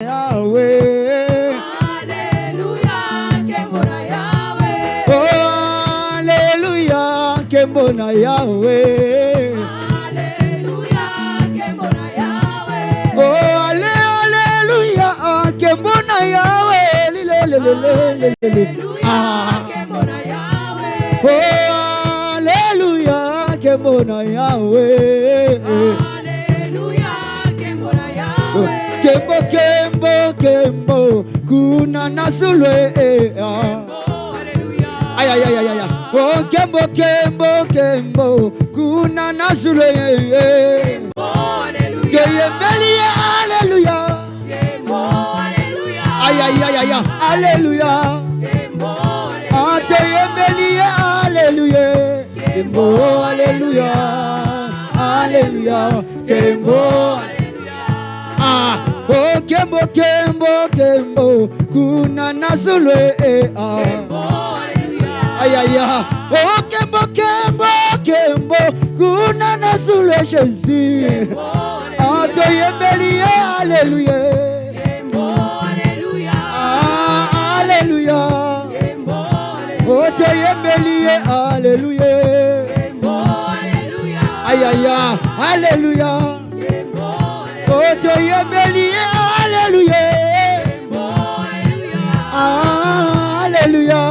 Yahweh. Alléluia, Kembona Yahweh. Oh, Alléluia, Kembona Yahweh. Alléluia, Kembona Yahweh. Oh, Alléluia, Kembona Yahweh. Alléluia, Kembona Yahweh. Oh, Alléluia, Kembona Yahweh. Alléluia, Kembona Yahweh. Kembo, Kembo, Kembo, kuna nasulwe. Ay, ay, ay, ay, ay. Oh, Kembo, Kembo, Kembo, kuna nasulwe. Keyembelie, Alléluia. Ay, ay, ay, ay, ay. Alléluia. Keyembelie, Alléluia. Kembo, Alléluia. Alléluia. Kembo. Oh, Kembo, Kembo, Kembo, kuna nasulwe. Ay, ay, ay. Oh, Kembo, Kembo, Kembo, kuna nasulwe Jésus. Toyembelie, Alléluia. Alléluia. Oh, toyembelie, Alléluia. Ay, ay, ay. Alléluia. Oh, toyembelie, Alléluia. Alléluia.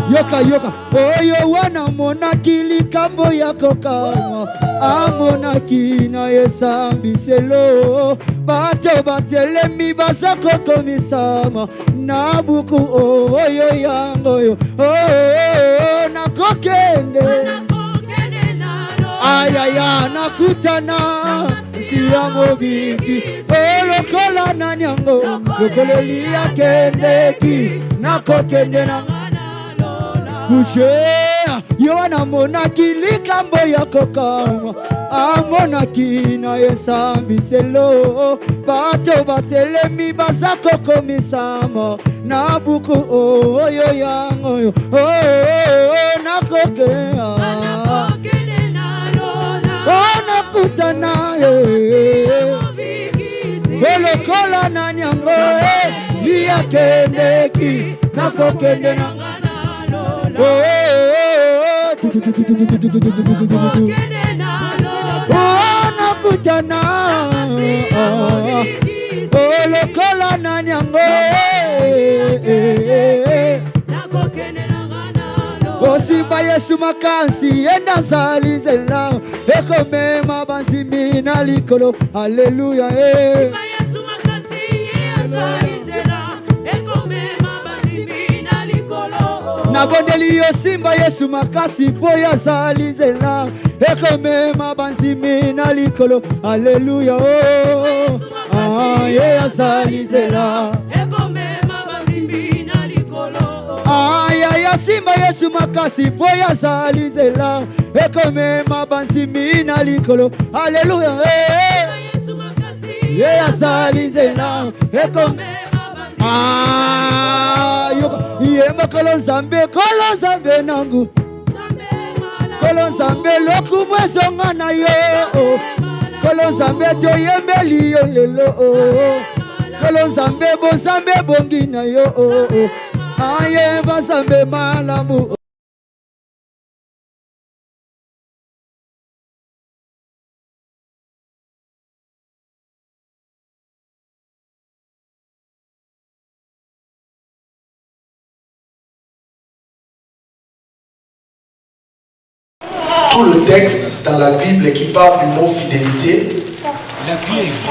Yoka, yoka. Oyo wana monaki kambo yako kama amonaki na esambiselo bato batelemi bazako komisama na buku oyo yango yo nakokende ayaya nakutana siya mobiki lokola nani yango lokolo liya kendeki nakokende na Kushea, yona monaki likambo yako kama amonaki na esambiselo bato batelemi bazako komisama na buku oyo yango yo nakokea nakutana lokola nani yango liya kendeki nakokende na nakutana lokola nani yango osimba Yesu makansi yenda zali nzela ekomema banzimi na likolo haleluya nabondeli yo simba Yesu makasi po yazali nzela ekomema banzimi na likolo haleluya ye yazali nzela ekomema banzimi na likolo ya simba Yesu makasi po yazali nzela ekomema banzimi na likolo haleluya ye yazali nzela ekomema yemba kolo nzambe nangu kolo nzambe loku mwesonga na yo kolo nzambe toyembeli yo lelo kolo nzambe bonzambe bongi na yo aye banzambe malamu. Tout le texte dans la Bible qui parle du mot fidélité,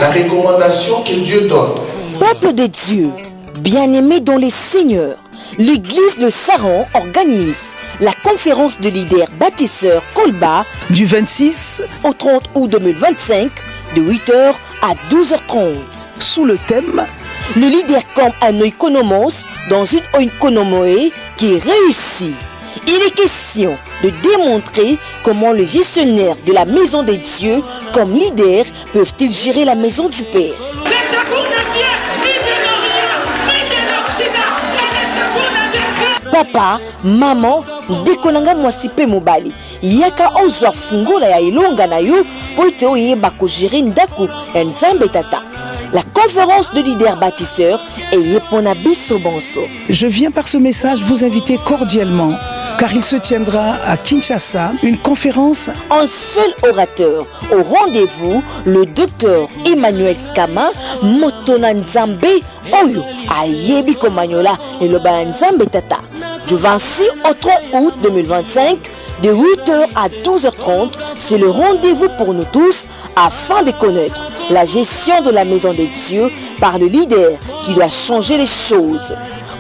la recommandation que Dieu donne. Peuple de Dieu, bien-aimés dans les seigneurs, l'église de Saran organise la conférence de leaders bâtisseurs Kolba du 26 au 30 août 2025 de 8h à 12h30 sous le thème le leader comme un oikonomos dans une oikonomoé qui réussit. Il est question de démontrer comment les gestionnaires de la maison des dieux comme leaders peuvent-ils gérer la maison du Père. Papa, maman, dekonanga mwasi pe mobali yaka ozwa fungola ya ilonga na yo po ete oyeba ko gérer ndako ya Nzambe tata. La conférence de leaders bâtisseurs est Yeponabiso Bonso. Je viens par ce message vous inviter cordialement, car il se tiendra à Kinshasa une conférence. Un seul orateur au rendez-vous, le docteur Emmanuel Kama, Motona Nzambe, Oyo, Ayebi Komanyola et le Nzambe Tata. Du 26 au 30 août 2025, de 8h à 12h30, c'est le rendez-vous pour nous tous afin de connaître la gestion de la maison des dieux par le leader qui doit changer les choses.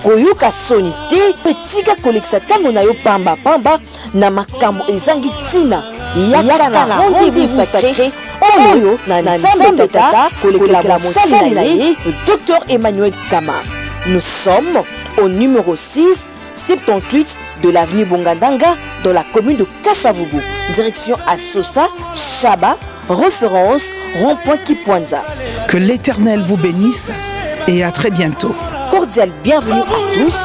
Koyoka sonité, petika koleksa tango na yo pamba pamba na makambo ezangi tina. Yaka na rendez-vous sacré, oyo na Nzambe Tata kolekela mosali na ye, le docteur Emmanuel Kama. Nous sommes au numéro 6, 78 de l'avenue Bongandanga dans la commune de Kasavubu. Direction Assosa, Chaba, référence rond-point Kipwanza. Que l'Éternel vous bénisse et à très bientôt. Cordial bienvenue à tous.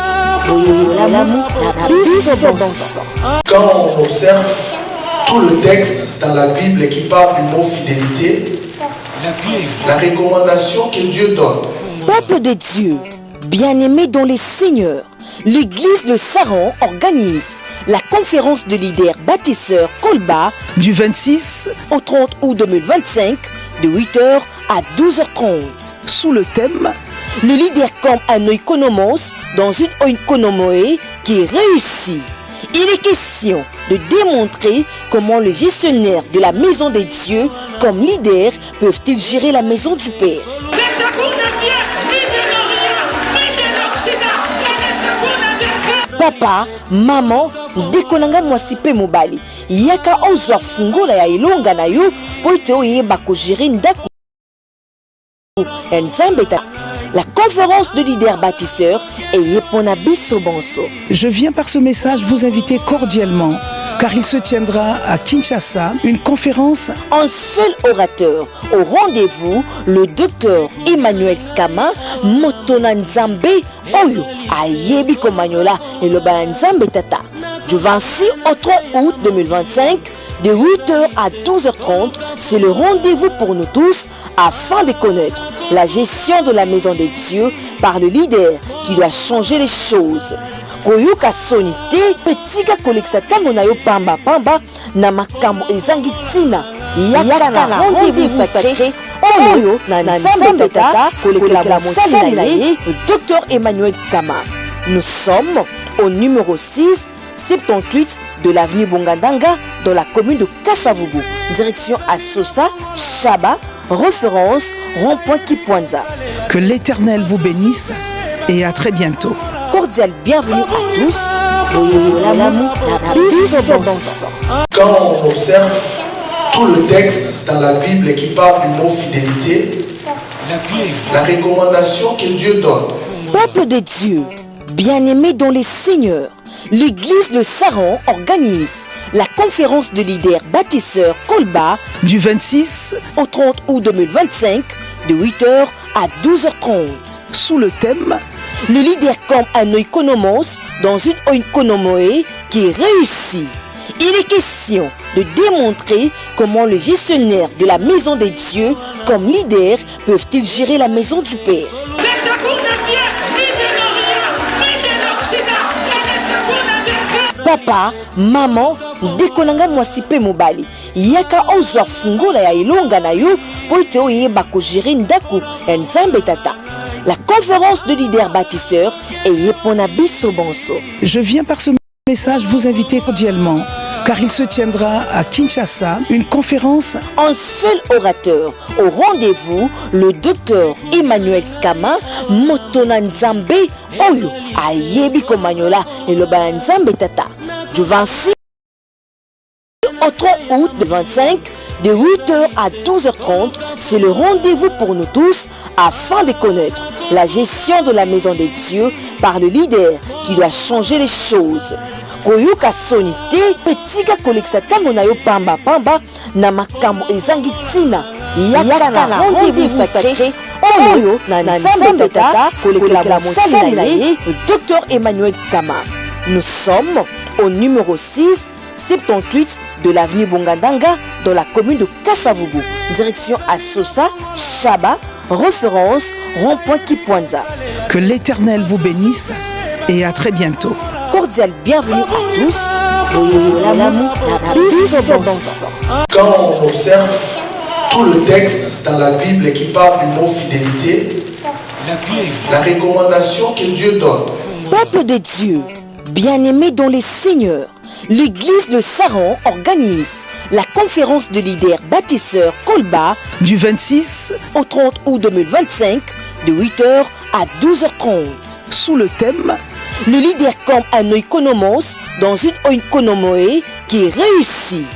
Quand on observe tout le texte dans la Bible qui parle du mot fidélité, la recommandation que Dieu donne. Peuple de Dieu, bien-aimé dans les seigneurs, l'église Le Saran organise la conférence de leaders bâtisseurs Kolba du 26 au 30 août 2025 de 8h à 12h30. Sous le thème le leader comme un oikonomos dans une oikonomoé qui réussit. Il est question de démontrer comment les gestionnaires de la maison des dieux comme leaders peuvent-ils gérer la maison du Père. Le secours ne vient ni de l'Orient, ni de l'Occident, mais le secours ne vient que... Papa, maman, dekonanga mwasipe mobali. Yaka ozwa fungola ya ilonga na yo po ite oyeba ko gérer ndaku. Nzambe Tata. La conférence de leaders bâtisseurs est Yeponabiso Bonso. Je viens par ce message vous inviter cordialement, car il se tiendra à Kinshasa une conférence. Un seul orateur au rendez-vous, le docteur Emmanuel Kama, Motona Nzambe, Oyo, Ayebi Komanyola et le Nzambe Tata. Du 26 au 30 août 2025, de 8h à 12h30, c'est le rendez-vous pour nous tous afin de connaître la gestion de la maison des dieux par le leader qui doit changer les choses. Koyoka sonité, petika koleksa tango na yo pamba pamba na makambo ezangi tina. Yaka na rendez-vous sacré, oyo na Nzambe Tata kolekela mosali na ye, le docteur Emmanuel Kama. Nous sommes au numéro 6, 78 de l'avenue Bongandanga dans la commune de Kasavubu. Direction Assosa, Chaba, référence rond-point Kipwanza. Que l'Éternel vous bénisse et à très bientôt. Cordial bienvenue à tous. Quand on observe tout le texte dans la Bible qui parle du mot fidélité, la recommandation que Dieu donne. Peuple de Dieu, bien-aimé dans les seigneurs, l'église Le Saran organise la conférence de leaders bâtisseurs Kolba du 26 au 30 août 2025 de 8h à 12h30. Sous le thème le leader comme un oikonomos dans une oikonomoé qui réussit. Il est question de démontrer comment les gestionnaires de la maison des dieux comme leaders peuvent-ils gérer la maison du Père. Le secours ne vient ni de l'Orient, ni de l'Occident, mais le secours ne vient que... Papa, maman, dekonanga mwasipe mobali. Yaka ozwa fungola ya ilonga na yo po ite oyeba ko gérer ndaku Nzambe Tata. La conférence de leaders bâtisseurs est Yeponabiso Bonso. Je viens par ce message vous inviter cordialement, car il se tiendra à Kinshasa une conférence. Un seul orateur au rendez-vous, le docteur Emmanuel Kama, Motona Nzambe, Oyo, Ayebi Komanyola et le Nzambe Tata. Du 26 au 30 août 2025, de 8h à 12h30, c'est le rendez-vous pour nous tous afin de connaître la gestion de la maison des dieux par le leader qui doit changer les choses. Koyoka sonité, petika koleksa tango na yo pamba pamba na makambo ezangi tina. Yaka na rendez-vous sacré, oyo na Nzambe Tata kolekela mosali na ye, le docteur Emmanuel Kama. Nous sommes au numéro 6, 78 de l'avenue Bongandanga dans la commune de Kasavubu. Direction Assosa, Chaba, référence rond-point Kipwanza. Que l'Éternel vous bénisse et à très bientôt. Cordial bienvenue à tous. Quand on observe tout le texte dans la Bible qui parle du mot fidélité, la recommandation que Dieu donne. Peuple de Dieu, bien-aimés dans les seigneurs, l'église Le Saran organise la conférence de leaders bâtisseurs Kolba du 26 au 30 août 2025 de 8h à 12h30. Sous le thème le leader campe à Noikonomos dans une Oikonomoé qui réussit.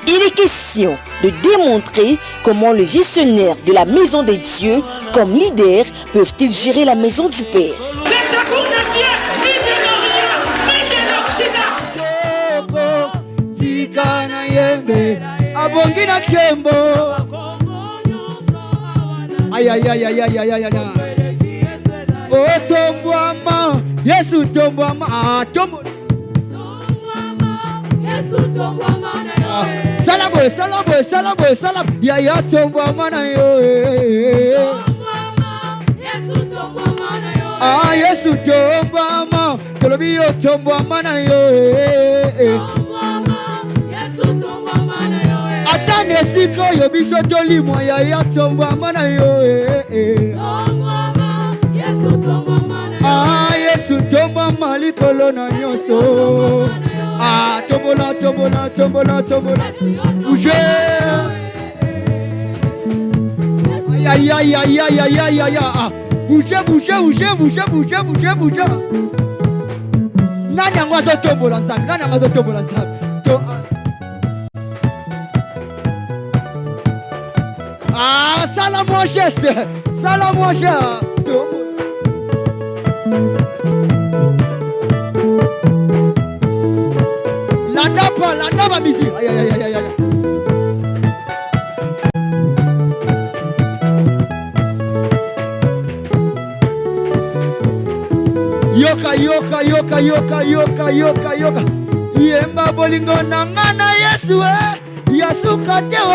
Il est question de démontrer comment les gestionnaires de la maison des dieux comme leaders peuvent-ils gérer la maison du Père. Les secours ne viennent ni de l'Orient, ni de l'Occident. Abongina Kiembo. Aïe aïe aïe aïe aïe aïe aïe. Oh tombwama, Yesu tombwama, tombo. Yesu tombwama na yo. Salabo, salabo, salabo, salabo. Ya ya tombwama na yo. Yesu tombwama na yo. Ah Yesu tombwama, tolobi yo tombwama na yo. Yesu tombwama na yo. Atane siko yo biso tolimo ya ya tombwama na yo. Yesu tombwama na yo. Ah Yesu tombwama likolo na nyoso. Ah tombola tombola tombola tombola. Bouge. Aïe aïe aïe aïe aïe aïe aïe. Bouge bouge bouge bouge bouge bouge bouge. Nani angwazo tombola nzambe? Nani angwazo tombola nzambe? Ah, sala-moi geste, sala-moi geste. La napa misi. Aïe aïe aïe aïe aïe. Yoka yoka yoka yoka yoka yoka yoka. Yemba bolingo nangana Yesu yasuka te o.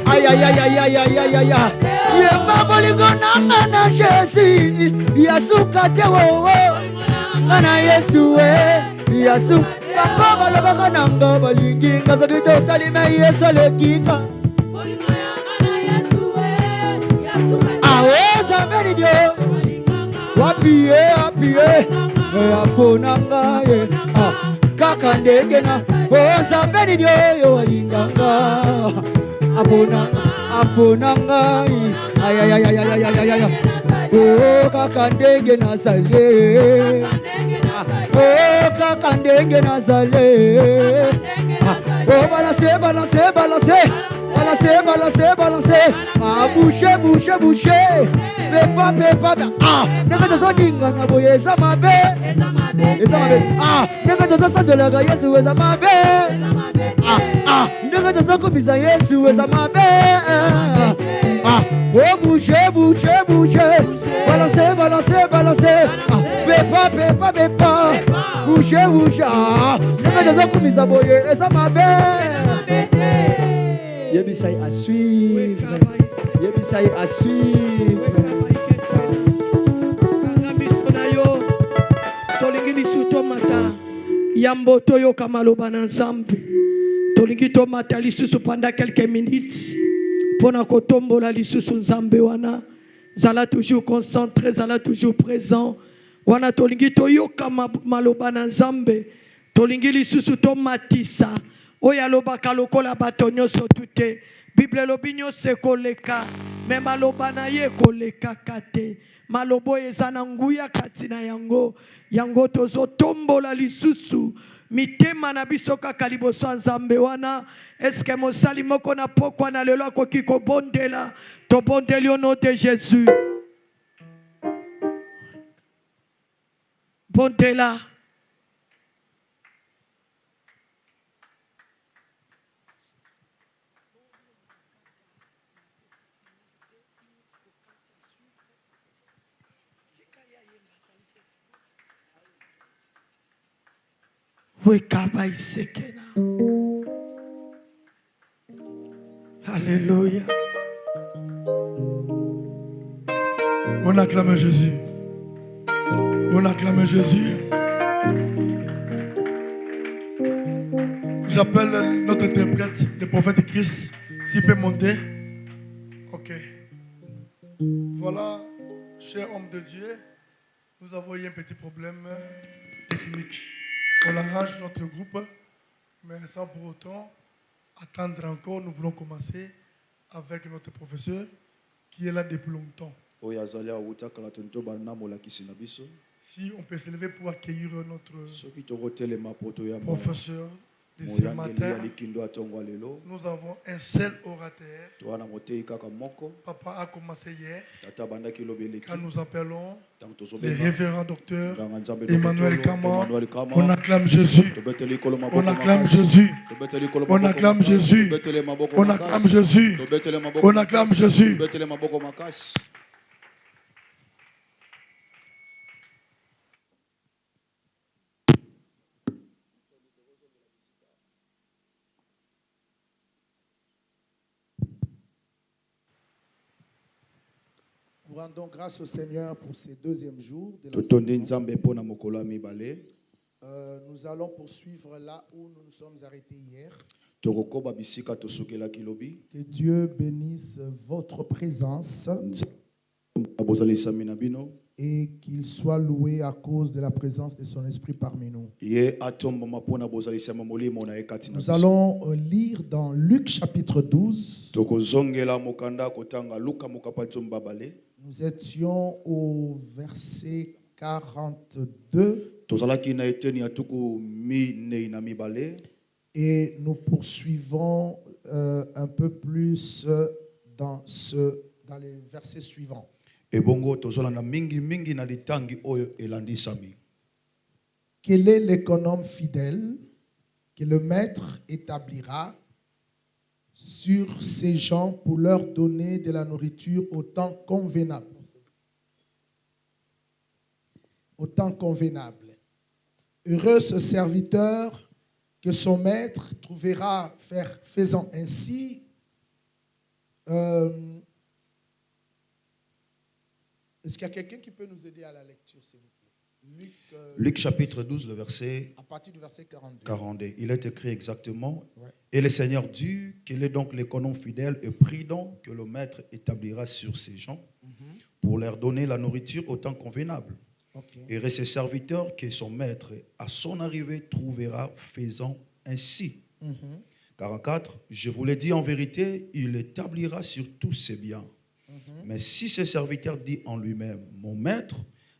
Aïe aïe aïe aïe aïe aïe aïe aïe. Yemba bolingo nangana Jésus yasuka te o. Nangana Yesu yasuka. Papa balabaka nanga balingi ngazaki to talime Yesu lekinga. Bolingo nangana Yesu yasuka. Awe zambeni dio. Wapie wapie aponanga ye kaka ndege na zambeni dio yo walinganga aponanga ay ay ay ay ay ay ay oh kaka ndege na sale oh kaka ndege na sale oh balancer balancer balancer balancer balancer balancer ah boucher boucher boucher pepa pepa ah nega tozo dinga na boye eza mabe ah nega tozo sandola Yesu eza mabe ah nega tozo komisa Yesu eza mabe ah oh boucher boucher boucher balancer balancer balancer ah pepa pepa pepa boucher boucher ah nega tozo komisa boye eza mabe Yebisai à suivre. Yebisai à suivre. Tolingi suto mata yambo toyo kamaloba na nzambe. Tolingi to mata lisusu pendant quelques minutes. Pona kotombola lisusu nzambe wana. Zala toujours concentré, zala toujours présent. Wana tolingi toyo kamaloba na nzambe. Tolingi lisusu to matisa. Oya lobaka lokola bato nyonso tute Bible lobi nyonso koleka me maloba na ye koleka kate malobo eza na nguya kati na yango yango tozotombola lisusu mitema na biso kaka liboso ya nzambe wana eske mosali moko na pokwa na lelo akoki kobondela tobondeli au nom de Jésus bondela wekaba isekena. Alléluia. On acclame Jésus. On acclame Jésus. J'appelle notre interprète, le prophète Christ, s'il peut monter. Ok. Voilà, cher homme de Dieu, nous avons eu un petit problème technique. On arrange notre groupe, mais sans pour autant attendre encore. Nous voulons commencer avec notre professeur qui est là depuis longtemps. Si on peut se lever pour accueillir notre professeur de ce matin, nous avons un seul orateur. Papa a commencé hier, quand nous appelons le révérend docteur Emmanuel Kama. On acclame Jésus. On acclame Jésus. On acclame Jésus. On acclame Jésus. On acclame Jésus. Nous rendons grâce au Seigneur pour ces deuxièmes jours de nous allons poursuivre là où nous nous sommes arrêtés hier. Que Dieu bénisse votre présence et qu'il soit loué à cause de la présence de son esprit parmi nous. Nous allons lire dans Luc chapitre 12. Nous étions au verset 42 et nous poursuivons un peu plus dans les versets suivants. Quel est l'économe fidèle que le maître établira sur ces gens pour leur donner de la nourriture au temps convenable? Au temps convenable. Heureux ce serviteur que son maître trouvera faisant ainsi. Est-ce qu'il y a quelqu'un qui peut nous aider à la lecture, s'il vous plaît? Luc chapitre 12, le verset, à partir du verset 42. 42. Il est écrit exactement. Ouais. Et le Seigneur dit, quel est donc l'économe fidèle et prudent que le maître établira sur ces gens pour leur donner la nourriture au temps convenable. Okay. Et ses serviteurs que son maître à son arrivée trouvera faisant ainsi. 44. Je vous l'ai dit en vérité, il établira sur tous ses biens. Mais si ce serviteur dit en lui-même, mon maître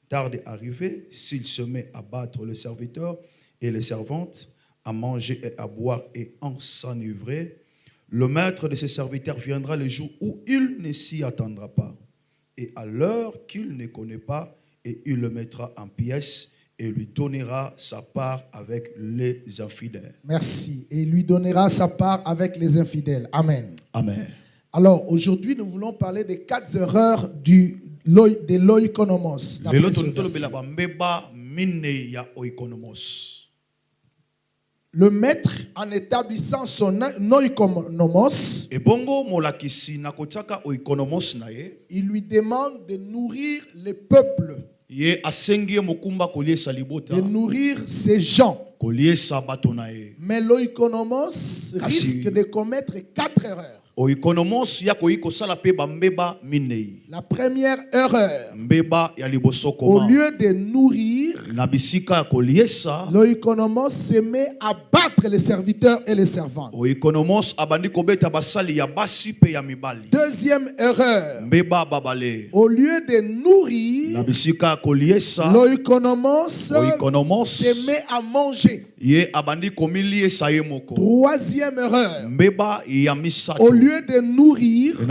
tarde à arriver, s'il se met à battre le serviteur et les servantes, à manger et à boire et en s'enivrer, le maître de ces serviteurs viendra le jour où il ne s'y attendra pas, et à l'heure qu'il ne connaît pas, et il le mettra en pièces et lui donnera sa part avec les infidèles. Merci. Et il lui donnera sa part avec les infidèles. Amen. Amen. Alors, aujourd'hui, nous voulons parler des 4 erreurs de l'oikonomos. Le maître, en établissant son oikonomos, il lui demande de nourrir les peuples, de nourrir ces gens. Mais l'oikonomos risque de commettre 4 erreurs. La première erreur, au lieu de nourrir, l'oikonomos se met à battre les serviteurs et les servantes. Deuxième erreur, au lieu de nourrir, l'oikonomos se met à manger. Troisième erreur, au lieu de nourrir,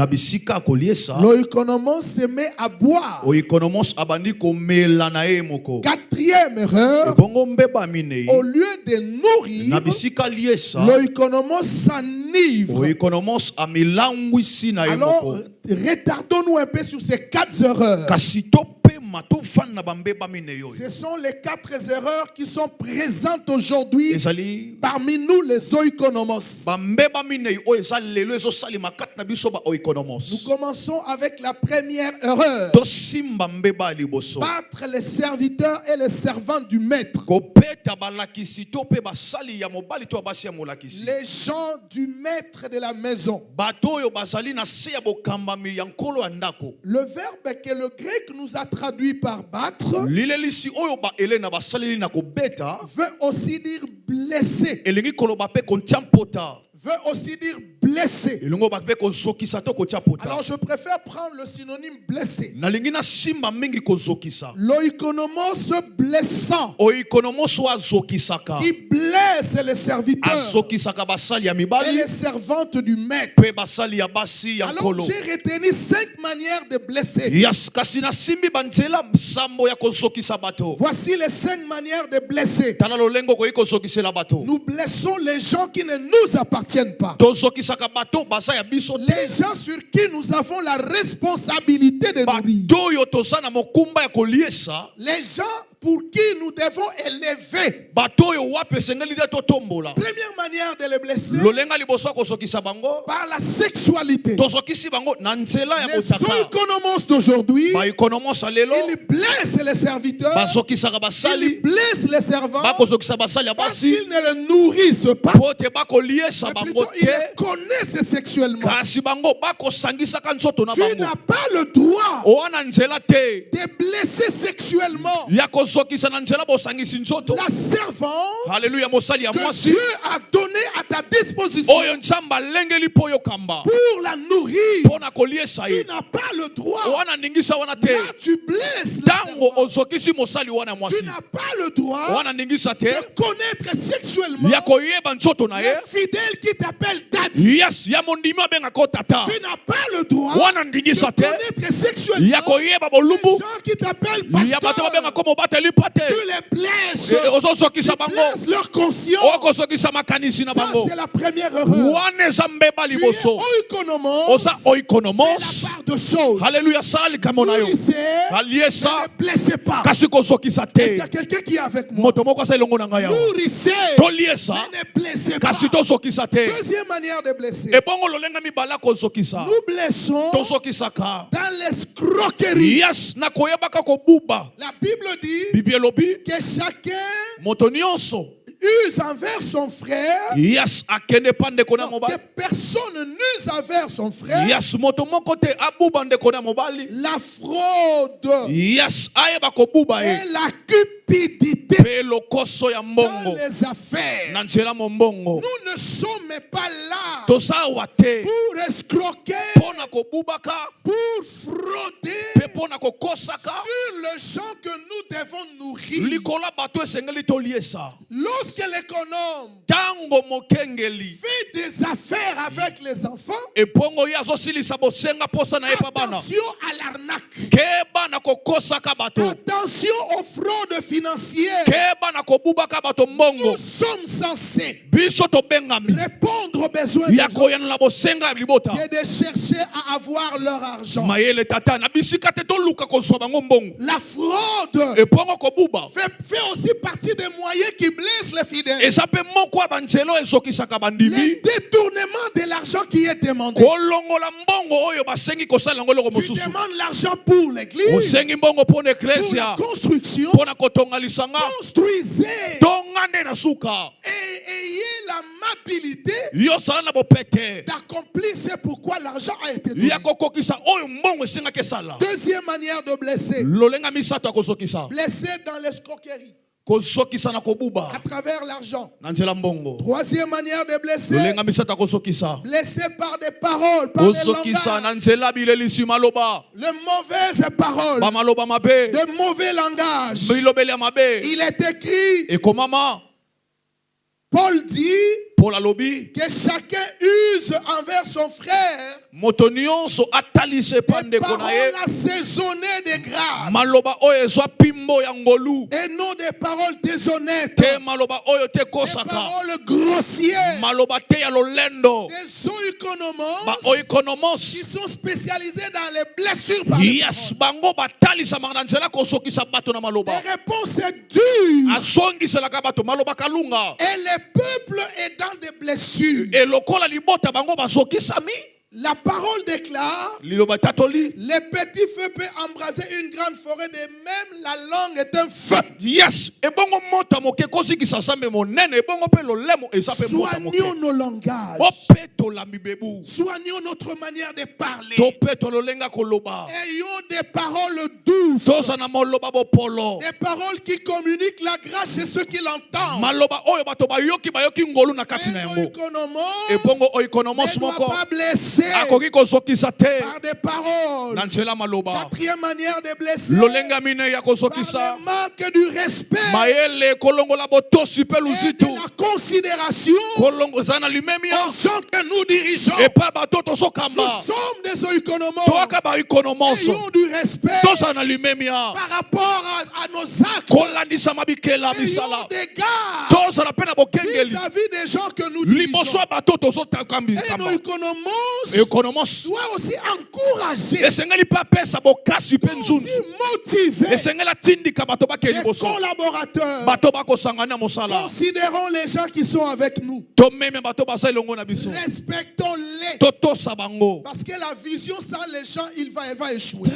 l'oikonomos se met à boire. Quatrième erreur, au lieu de nourrir, l'oikonomos s'enivre. Alors, retardons-nous un peu sur ces 4 erreurs. Ce sont les 4 erreurs qui sont présentes aujourd'hui parmi nous les oikonomos. Nous commençons avec la première erreur. Battre les serviteurs et les servants du maître. Les gens du maître de la maison. Le verbe que le grec nous a traduit par battre veut aussi dire blesser. Veut aussi dire blessé. Alors je préfère prendre le synonyme blessé. L'oikonomos blessant qui blesse les serviteurs et les servantes du maître. Alors j'ai retenu 5 manières de blesser. Voici les 5 manières de blesser. Nous blessons les gens qui ne nous appartiennent pas. Les gens sur qui nous avons la responsabilité de nourrir. Les gens pour qui nous devons élever. Première manière de les blesser par la sexualité. Les oikonomos d'aujourd'hui, ils blessent les serviteurs, ils blessent les servants parce qu'ils ne les nourrissent pas, mais plutôt ils les connaissent sexuellement. Tu n'as pas le droit de blesser sexuellement la servante que Dieu a donnée à ta disposition pour la nourrir. Tu n'as pas le droit. Là, tu blesses la servante. Tu n'as pas le droit de connaître sexuellement le fidèle qui t'appelle daddy. Tu n'as pas le droit de connaître sexuellement les gens qui t'appellent pasteur. Tu les blesses. Tu blesses leur conscience. Ça, c'est la première erreur. Tu es oikonomos. C'est la part de choses. Nourrissez, ne les blessez pas. Est-ce qu'il y a quelqu'un qui est avec moi? Nourrissez, ne blessez pas. Deuxième manière de blesser. Nous blessons dans l'escroquerie. La Bible dit que chacun use envers son frère, que personne n'use envers son frère, la fraude et la cupidité dans les affaires. Nous ne sommes pas là pour escroquer, pour frauder sur les gens que nous devons nourrir. Lorsque l'économe fait des affaires avec les enfants, attention à l'arnaque, attention aux fraudes financières. Nous sommes censés répondre aux besoins des gens et de chercher à avoir leur argent. La fraude fait aussi partie des moyens qui blessent les fidèles. Les détournements de l'argent qui est demandé. Tu demandes l'argent pour l'église, pour la construction. Construisez et ayez l'amabilité d'accomplir ce pourquoi l'argent a été donné. Deuxième manière de blesser. Blesser dans l'escroquerie à travers l'argent. Troisième manière de blesser. Blesser par des paroles, par des langages. Les mauvaises paroles, de mauvais langages. Il est écrit, Paul dit, que chacun use envers son frère des paroles assaisonnées de grâce et non des paroles déshonnêtes, des paroles grossières, des oikonomos qui sont spécialisés dans les blessures par les paroles. Des réponses dures et le peuple est dans des blessures. La parole déclare, les petits feux peuvent embraser une grande forêt, de même la langue est un feu. Yes. Soignons nos langages. Soignons notre manière de parler. Ayons des paroles douces. Des paroles qui communiquent la grâce chez ceux qui l'entendent. Et ne doit pas blesser par des paroles. Quatrième manière de blesser, par le manque du respect et de la considération aux gens que nous dirigeons. Nous sommes des oikonomos. Ayons du respect par rapport à nos actes. Ayons des gardes vis-à-vis des gens que nous dirigeons. Et nos oikonomos doit aussi encourager, aussi motiver les collaborateurs. Considérons les gens qui sont avec nous. Respectons-les. Parce que la vision sans les gens, elle va échouer.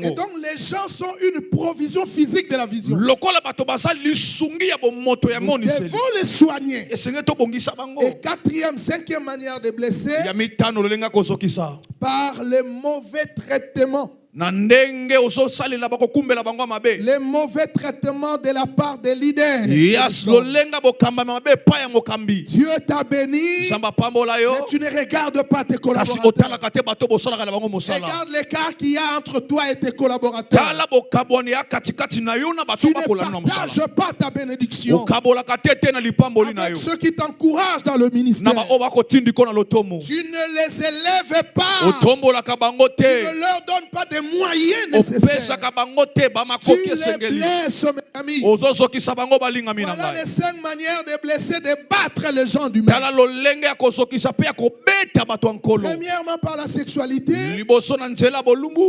Et donc les gens sont une provision physique de la vision. Nous devons les soigner. Et quatrième, cinquième manière de blesser, par les mauvais traitements. Les mauvais traitements de la part des leaders. Dieu t'a béni, mais tu ne regardes pas tes collaborateurs. Regarde l'écart qu'il y a entre toi et tes collaborateurs. Tu ne partages pas ta bénédiction avec ceux qui t'encouragent dans le ministère. Tu ne les élèves pas. Tu ne leur donnes pas des moyens nécessaires. Tu les blesses, mes amis. Voilà les 5 manières de blesser, de battre les gens du mal. Premièrement par la sexualité.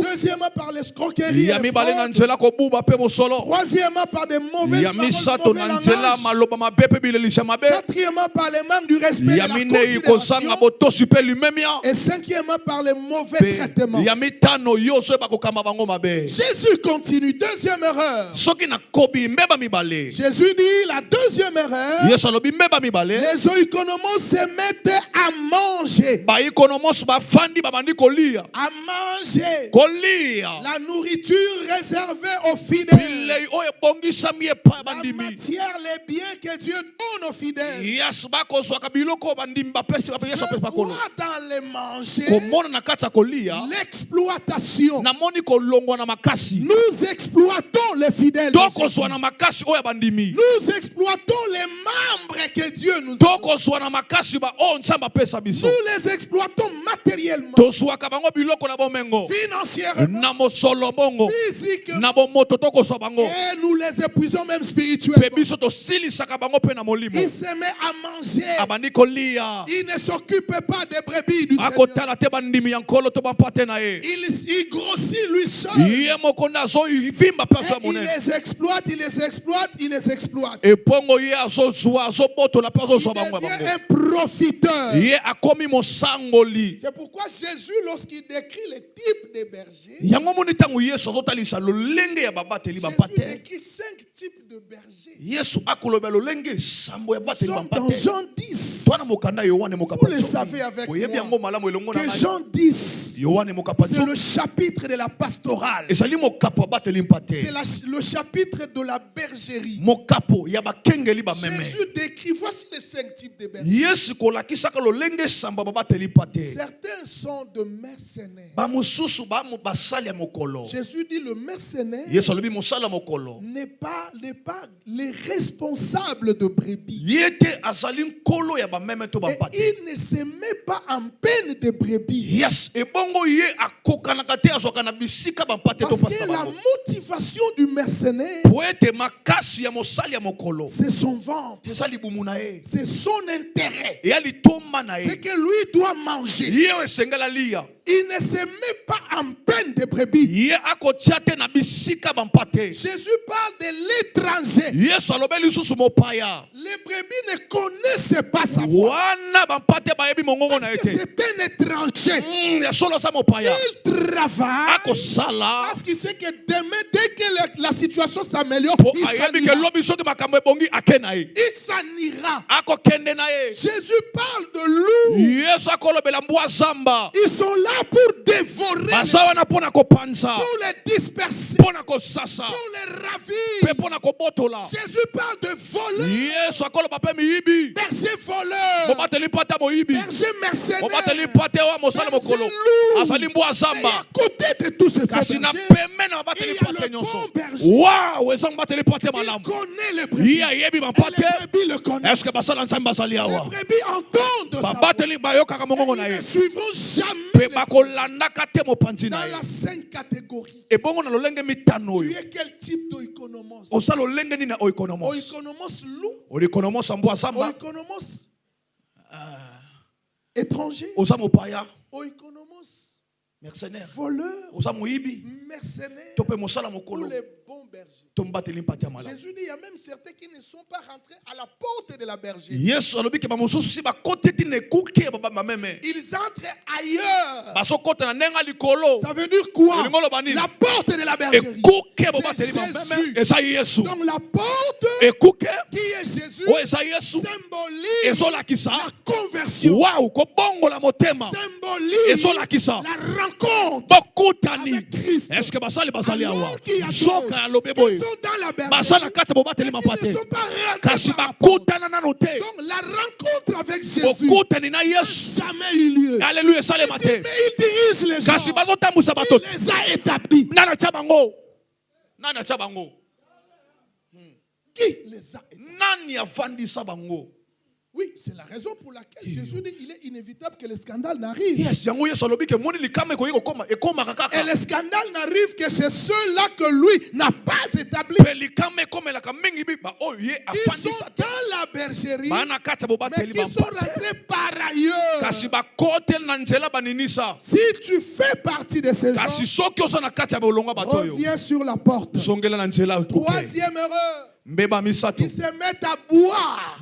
Deuxièmement par l'escroquerie. Troisièmement par des mauvaises paroles, mauvais langage. Quatrièmement par le manque du respect de la considération. Et cinquièmement par les mauvais traitements. Jésus continue. Deuxième erreur. Jésus dit la deuxième erreur. Les oikonomos se mettent à manger. À manger la nourriture réservée aux fidèles. La matière, les biens que Dieu donne aux fidèles. Je vois dans les manger l'exploitation. Nous exploitons les fidèles. Nous exploitons les membres que Dieu nous donne. Nous les exploitons matériellement, financièrement, physiquement, et nous les épuisons même spirituellement. Il se met à manger. Il ne s'occupe pas des brebis du Seigneur. Il grossit lui seul. Et il les exploite, il les exploite, il les exploite. Il devient un profiteur. C'est pourquoi Jésus, lorsqu'il décrit les types de bergers, Jésus décrit 5 types de bergers. Nous sommes dans Jean 10. Vous le savez avec moi que Jean 10, c'est le chapitre de la pastorale. C'est Le chapitre de la bergerie. Jésus décrit, voici les 5 types de bergeries. Certains sont de mercenaires. Jésus dit le mercenaire n'est pas les responsables de brebis. Et il ne se met pas en peine de brebis. Parce que la motivation du mercenaire, c'est son ventre, c'est son intérêt, c'est que lui doit manger. Il ne se met pas en peine de brebis. Jésus parle de l'étranger. Les brebis ne connaissent pas sa voix. Parce que c'est un étranger. Il travaille parce qu'il sait que demain, dès que la situation s'améliore, il s'en ira. Jésus parle de loups. Ils sont là pour dévorer, pour les disperser, pour les ravir. Jésus parle de voleurs, berger voleur, berger mercenaire, berger loup. Et à côté de tous ces bergers, il y a le bon berger. Il connaît les brebis. Et les brebis le connaissent. Les brebis entendent sa voix. Ils ne suivront jamais dans la 5 catégories. Tu es quel type d'oikonomos? Oikonomos loup, oikonomos étranger, oikonomos mercenaire, voleur, mercenaire, ou les bons bergers. Jésus dit il y a même certains qui ne sont pas rentrés à la porte de la bergerie. Ils entrent ailleurs. Ça veut dire quoi? La porte de la bergerie, c'est Jésus. Donc la porte qui est Jésus symbolise la conversion, symbolise la rencontre avec Christ. Alors qu'il y a d'autres qui sont dans la bergerie, mais qui ne sont pas rentrés par la porte. Donc la rencontre avec Jésus n'a jamais eu lieu. Mais il dirige les gens, il les a établis. Qui les a établis? Oui, c'est la raison pour laquelle Jésus dit qu'il est inévitable que le scandale n'arrive. Et le scandale n'arrive que chez ceux-là que lui n'a pas établis. Ils sont dans la bergerie, mais qui sont rentrés par ailleurs. Si tu fais partie de ces gens, reviens sur la porte. Troisième erreur, ils se mettent à boire.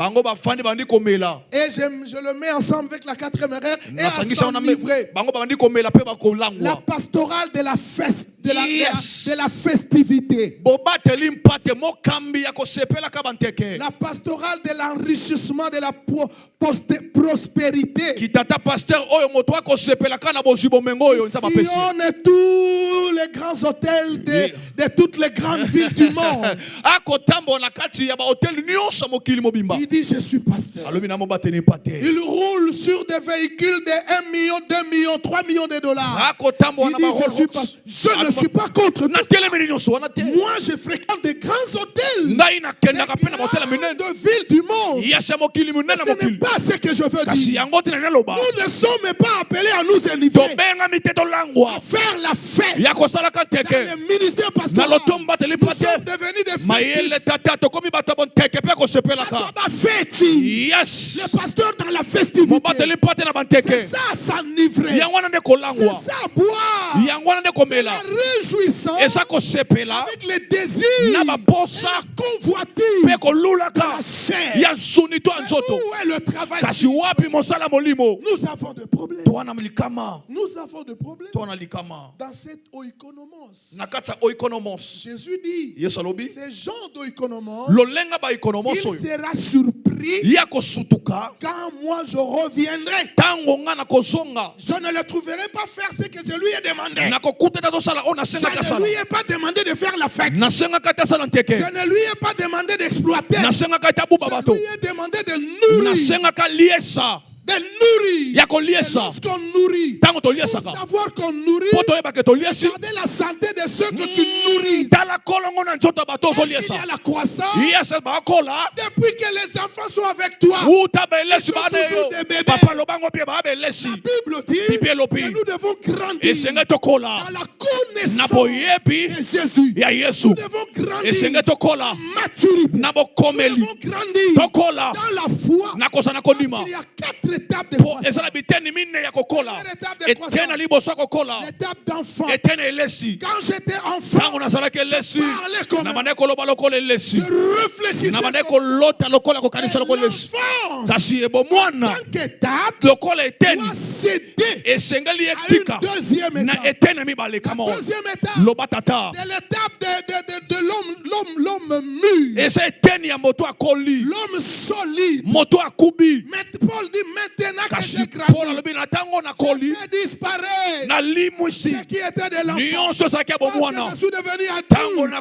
Et je le mets ensemble avec la 4e erreur. Et à s'enivrer. La pastorale de la fête, de la festivité. La pastorale de l'enrichissement, de la prospérité. Qui sillonne tous les grands hôtels de toutes les grandes villes du monde. Il dit je suis pasteur. Il roule sur des véhicules de 1 million, 2 millions, 3 millions de dollars. Il dit je suis pasteur. Je ne suis pas contre tout ça. Moi je fréquente des grands hôtels, des grandes villes du monde. Mais ce n'est pas ce que je veux dire. Nous ne sommes pas appelés à nous enivrer, à faire la fête dans le ministère pastoral. Nous sommes devenus des festifs. Les pasteurs dans la festivité, c'est ça s'enivrer, c'est ça boire, c'est la réjouissance avec les désirs, la convoitise de la chair. Mais où est le travail? Nous avons des problèmes. Nous avons des problèmes dans cette oikonomos. Jésus dit ces gens d'oikonomos, il sera surpris repris quand moi je reviendrai. Je ne le trouverai pas faire ce que je lui ai demandé. Je ne lui ai pas demandé de faire la fête. Je ne lui ai pas demandé d'exploiter. Je lui ai demandé de nourrir. De nourrir. Lorsqu'on nourrit, pour savoir qu'on nourrit, regardez la santé de ceux que tu nourris. Est-ce qu'il y a la croissance? Depuis que les enfants sont avec toi, ils sont toujours des bébés. La Bible dit que nous devons grandir dans la connaissance de Jésus. Nous devons grandir en maturité. Nous devons grandir dans la foi. Parce qu'il y a 4 étapes de croissance. L'étape d'enfant. Quand j'étais enfant, je parlais comme un. Je réfléchissais comme un. L'enfance, en tant qu'étape, doit céder à une deuxième étape. La deuxième étape, c'est l'étape de l'homme mûr. L'homme solide. Paul dit maintenant que j'ai grandi, j'ai fait disparaître ce qui était de l'enfant. Parce que je suis devenu adulte,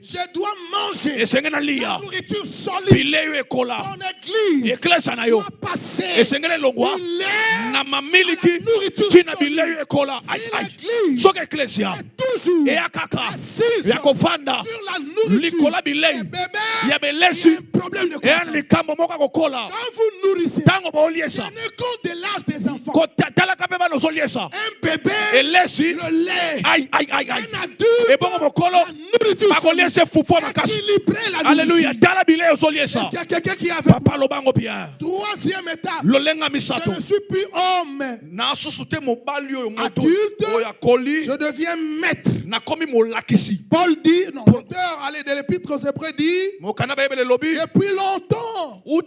je dois manger la nourriture solide. Ton église doit passer du lait à la nourriture solide. Si l'église est toujours assise sur la nourriture des bébés, il y a un problème de croissance. Quand vous nourrissez, ce n'est qu'au de l'âge des enfants. Un bébé, le lait. Un adulte, la nourriture solide. Alléluia. Est-ce qu'il y a quelqu'un qui a fait? Troisième étape, je ne suis plus homme. Adulte, je deviens maître. Paul dit, l'auteur de l'épître aux Hébreux dit, depuis longtemps, vous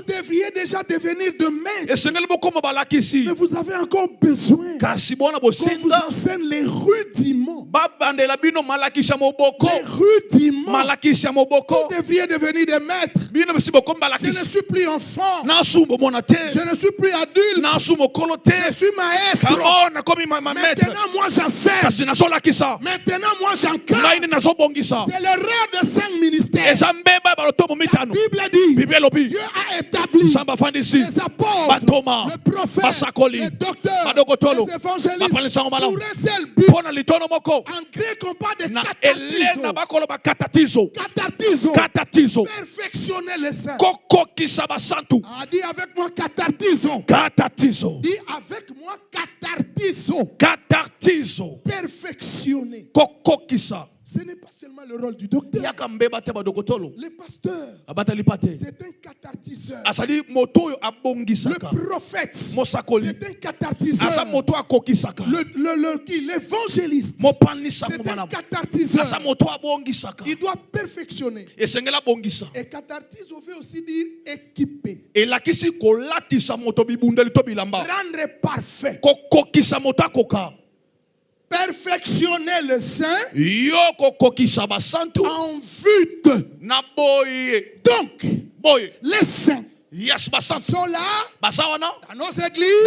devriez déjà devenir de maître. Mais vous avez encore besoin qu'on vous enseigne les rudiments. Les rudiments. Vous devriez devenir des maîtres. Je ne suis plus enfant. Je ne suis plus adulte. Je suis maestro. Maintenant, moi j'enseigne. Maintenant, moi j'encadre. C'est l'erreur de 5 ministères. La Bible dit, Dieu a établi les apôtres, le prophète, les docteurs, les évangélistes, pour un seul but. En grec, on parle de catartizo. Perfectionner les saints. Dis avec moi catartizo. Dis avec moi catartizo. Perfectionner. Ce n'est pas seulement le rôle du docteur. Le pasteur, c'est un catartiseur. Le prophète, c'est un catartiseur. L'évangéliste, c'est un catartiseur. Il doit perfectionner. Et catartiser veut aussi dire équiper. Rendre parfait. Perfectionner le saint en vue de. Donc, les saints sont là dans nos églises,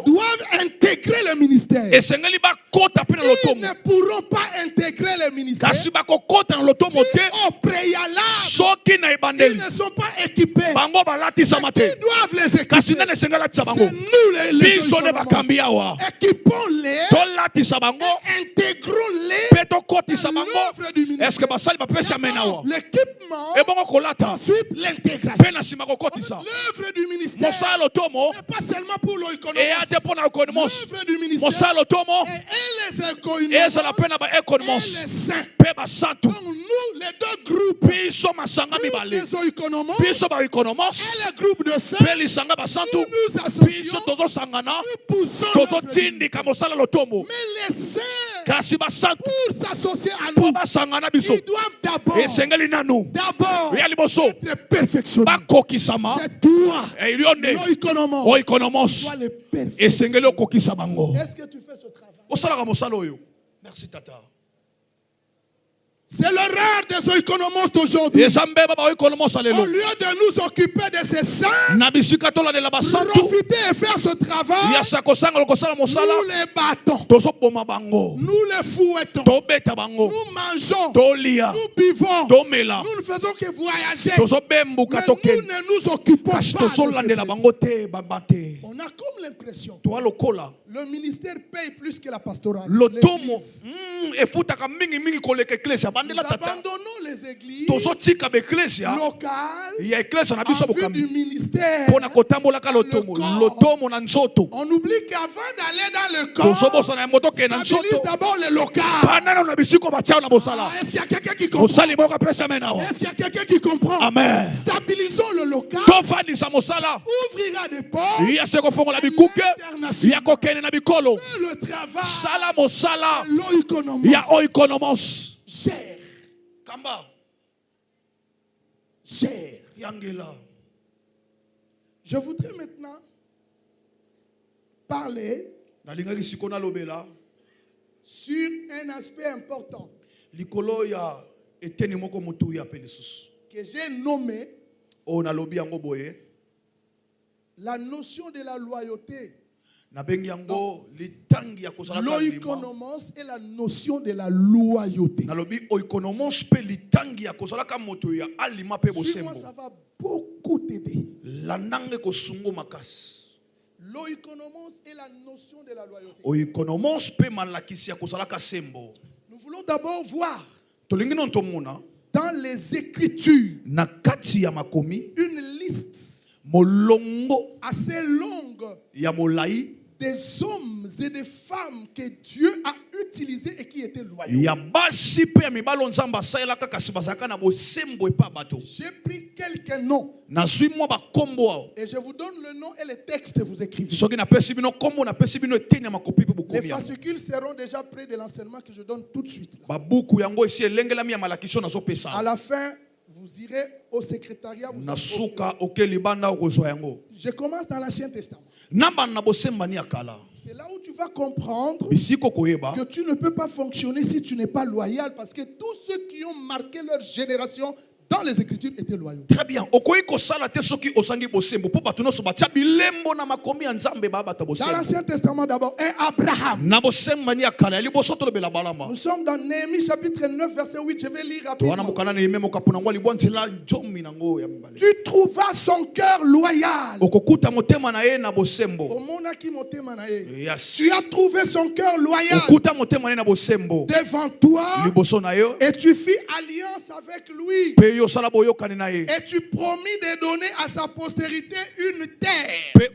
doivent intégrer le ministère. Ils ne pourront pas intégrer le ministère si au préalable ils ne sont pas équipés. Ils doivent les équiper. C'est nous les équipons-les et intégrons-les dans l'œuvre du ministère. L'équipement, ensuite l'intégration. L'œuvre du ministère n'est pas seulement pour l'oikonomos. L'œuvre du ministère et les économies et les saints. Donc nous, les deux groupes, les oikonomos et les groupes de saints, nous nous associons, nous poussons l'œuvre. Mais les saints, pour s'associer à nous, ils doivent d'abord être perfectionnés. C'est toi, l'oikonomos, dois les perfectionner. Est-ce que tu fais ce travail? Merci Tata. C'est l'erreur des oikonomos d'aujourd'hui. Au lieu de nous occuper de ces saints, profiter et faire ce travail, nous les battons, nous les fouettons, nous mangeons, nous buvons, nous ne faisons que voyager, mais nous ne nous occupons pas de ces pays. On a comme l'impression le ministère paye plus que la pastorale. Nous abandonnons les églises locales en vue du ministère. On oublie qu'avant d'aller dans le corps, stabilise d'abord le local. Est-ce qu'il y a quelqu'un qui comprend? Est-ce qu'il y a quelqu'un qui comprend? Amen. Stabilisons le local. Ouvrira des portes. Le travail. L'oikonomos. Gère. Gère. Je voudrais maintenant parler sur un aspect important que j'ai nommé la notion de la loyauté. L'oikonomos est la notion de la loyauté. Suis-moi, ça va beaucoup t'aider. L'oikonomos est la notion de la loyauté. Nous voulons d'abord voir dans les Écritures une liste assez longue des hommes et des femmes que Dieu a utilisés et qui étaient loyaux. J'ai pris quelques noms et je vous donne le nom et les textes vous écrivez. Les fascicules seront déjà près de l'enseignement que je donne tout de suite là. À la fin, vous irez au secrétariat. Je commence dans l'Ancien Testament. C'est là où tu vas comprendre que tu ne peux pas fonctionner si tu n'es pas loyal, parce que tous ceux qui ont marqué leur génération dans les Écritures étaient loyaux. Très bien. Dans l'Ancien Testament d'abord, Abraham. Nous sommes dans Néhémie chapitre 9 verset 8. Je vais lire rapidement. Tu trouveras son cœur loyal. Tu as trouvé son cœur loyal devant toi et tu fis alliance avec lui. Et tu promis de donner à sa postérité une terre. Et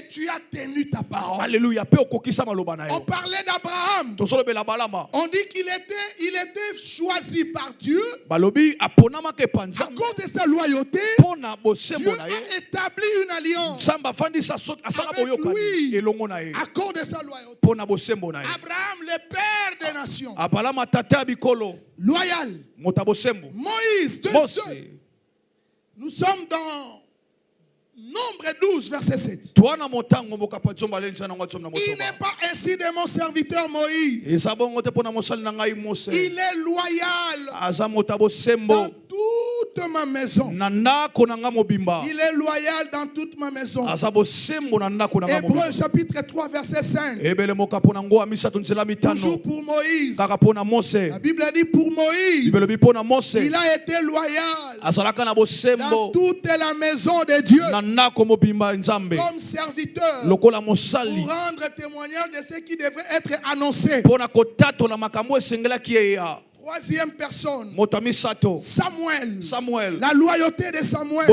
tu as tenu ta parole. Alléluia. On parlait d'Abraham. On dit qu'il était choisi par Dieu. À cause de sa loyauté, Dieu a établi une alliance avec lui. À cause de sa loyauté. Abraham, le père des nations. Loyal. Moïse, nous sommes dans Nombre 12, verset 7. Il n'est pas ainsi de mon serviteur Moïse. Il est loyal dans toute ma maison. Il est loyal dans toute ma maison. Hébreux chapitre 3, verset 5. Toujours pour Moïse. La Bible dit pour Moïse, il a été loyal dans toute la maison de Dieu. Comme serviteur, pour rendre témoignage de ce qui devrait être annoncé. Troisième personne, Samuel. La loyauté de Samuel.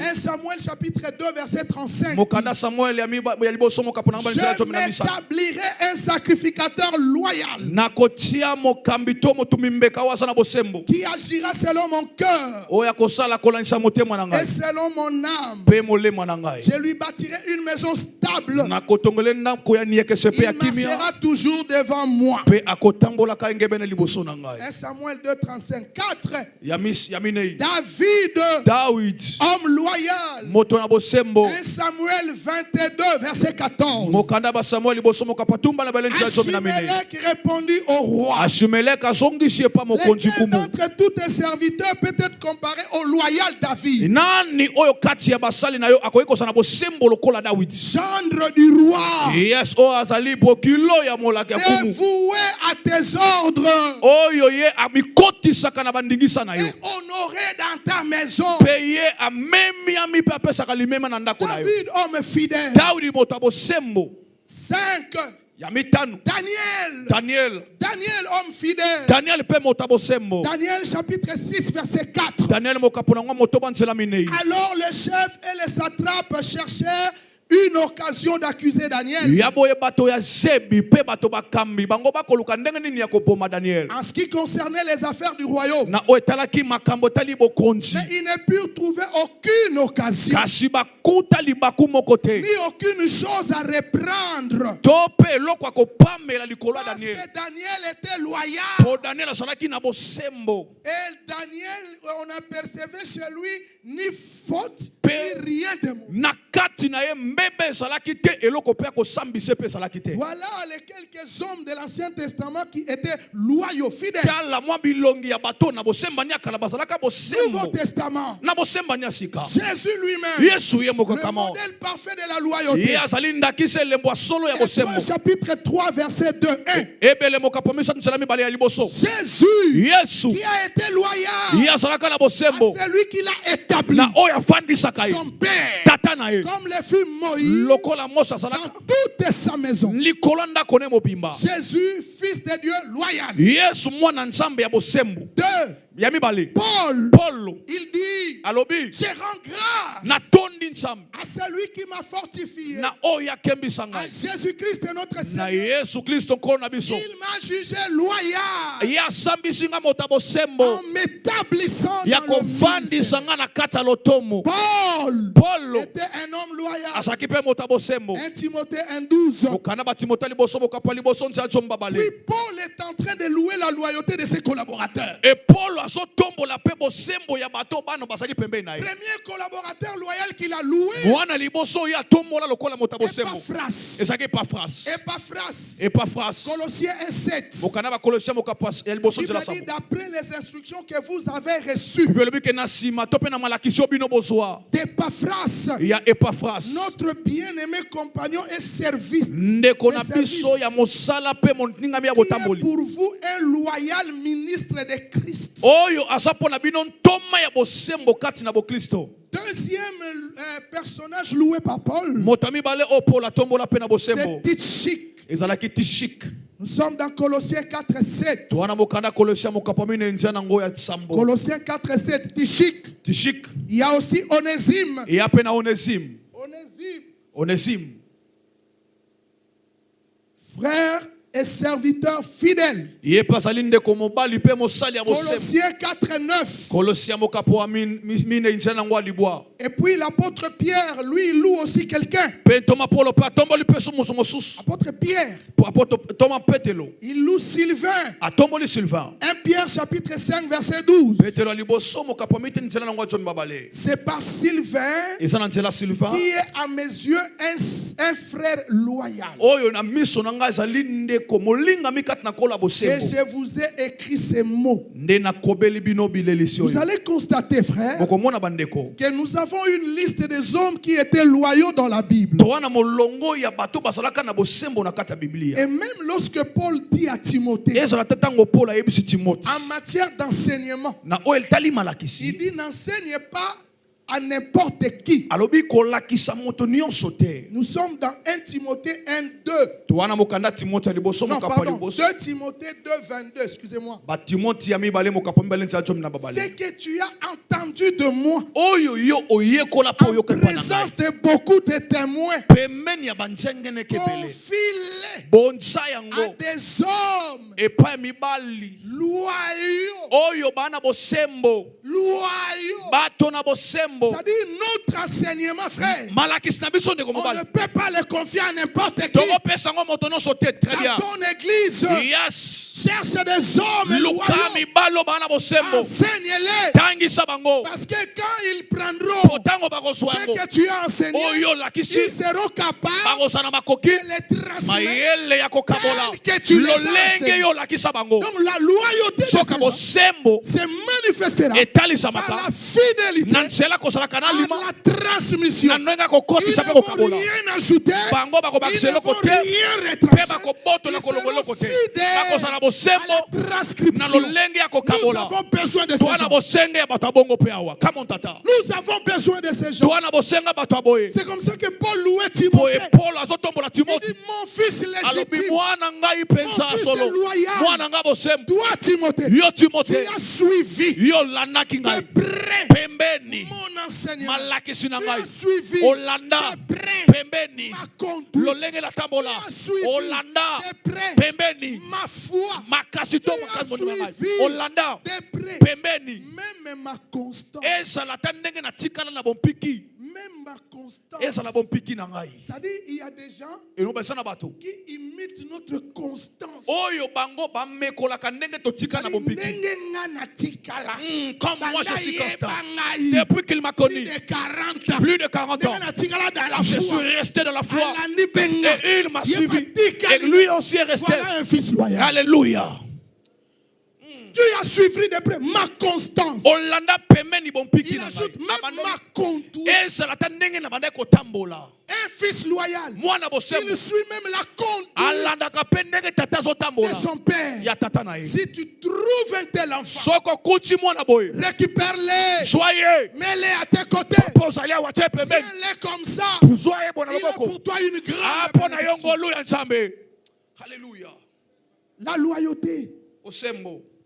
1 Samuel chapitre 2 verset 35. Je m'établirai un sacrificateur loyal qui agira selon mon cœur et selon mon âme. Je lui bâtirai une maison stable. Il marchera toujours devant moi. 1 Samuel 2, 35. 4. David, homme loyal. 1 Samuel 22, verset 14. Achimelech répondit au roi. Lequel d'entre tous tes serviteurs peut être comparé au loyal David? Gendre du roi. Yes, dévoué à tes ordres. Et honoré dans ta maison. David, homme fidèle. 5. Daniel, homme fidèle. Daniel chapitre 6 verset 4. Alors les chefs et les satrapes cherchèrent une occasion d'accuser Daniel. En ce qui concernait les affaires du royaume. Mais ils ne purent trouver aucune occasion. Ni aucune chose à reprendre. Parce que Daniel était loyal. Et Daniel, on apercevait chez lui ni faute, ni rien de mauvais. Voilà les quelques hommes de l'Ancien Testament qui étaient loyaux, fidèles. Nouveau Testament. Jésus lui-même. Le modèle parfait de la loyauté. Hébreux chapitre 3 verset 2. 1. Jésus qui a été loyal à celui qui l'a établi. Son père. Comme le fut Moïse dans toute sa maison. Jésus, fils de Dieu, loyal. 2. Paul, il dit, je rends grâce à celui qui m'a fortifié, à Jésus-Christ notre Seigneur. Il m'a jugé loyal en m'établissant dans le ministère. Paul était un homme loyal. 1 Timothée 1:12. Oui, Paul est en train de louer la loyauté de ses collaborateurs. Premier collaborateur loyal qu'il a loué, Epaphras. Colossiens 1:7. Il dit d'après les instructions que vous avez reçues d'Epaphras, notre bien-aimé compagnon et service, qui est pour vous un loyal ministre de Christ. Deuxième personnage loué par Paul, c'est Tichik. Nous sommes dans Colossiens 4:7. Colossiens 4:7. Tichik. Il y a aussi Onésime. Frère et serviteur fidèle. Colossiens 4:9. Et puis l'apôtre Pierre, lui, il loue aussi quelqu'un. Apôtre Pierre, il loue Sylvain. 1 Pierre chapitre 5 verset 12. C'est par Sylvain qui est à mes yeux un frère loyal. Et je vous ai écrit ces mots. Vous allez constater, frère, que nous avons une liste des hommes qui étaient loyaux dans la Bible. Et même lorsque Paul dit à Timothée, en matière d'enseignement, il dit n'enseigne pas à n'importe qui. Nous sommes dans 1 Timothée 1:2. Non, pardon, 2 Timothée 2:22, excusez-moi. Ce que tu as entendu de moi en présence de beaucoup de témoins, confie-les à des hommes loyaux. C'est-à-dire notre enseignement, frère, on ne peut pas le confier à n'importe qui. Dans ton église, Cherche des hommes loyaux. Enseigne-les. Parce que quand ils prendront ce que tu as enseigné, ils seront capables de les transmettre tel que tu les as enseigné. Donc la loyauté de ces gens se manifestera par la fidélité, par la transmission. Ils ne vont rien ajouter, ils ne vont rien retrancher. Ils seront fidèles à la transcription. Nous avons besoin de ces gens. Nous avons besoin de ces gens. C'est comme ça que Paul louait Timothée. Il dit, mon fils légitime, mon fils loyal, toi Timothée, tu as suivi de près mon enseignement. Tu as suivi de près ma conduite. Tu as suivi de près ma foi. Tu as suivi de près même ma constance. Même ma constance. C'est-à-dire, il y a des gens qui imitent notre constance. Comme moi je suis constant. Depuis qu'il m'a connu, plus de 40 ans, je suis resté dans la foi. Et il m'a suivi. Et lui aussi est resté. Alléluia. Tu as suivi de près ma constance. Il ajoute même ma conduite. Un fils loyal, il suit même la conduite de son père. Si tu trouves un tel enfant, récupère-les, mets-les à tes côtés, tiens-les comme ça. Il est pour toi une grande bénédiction. Alléluia. La loyauté,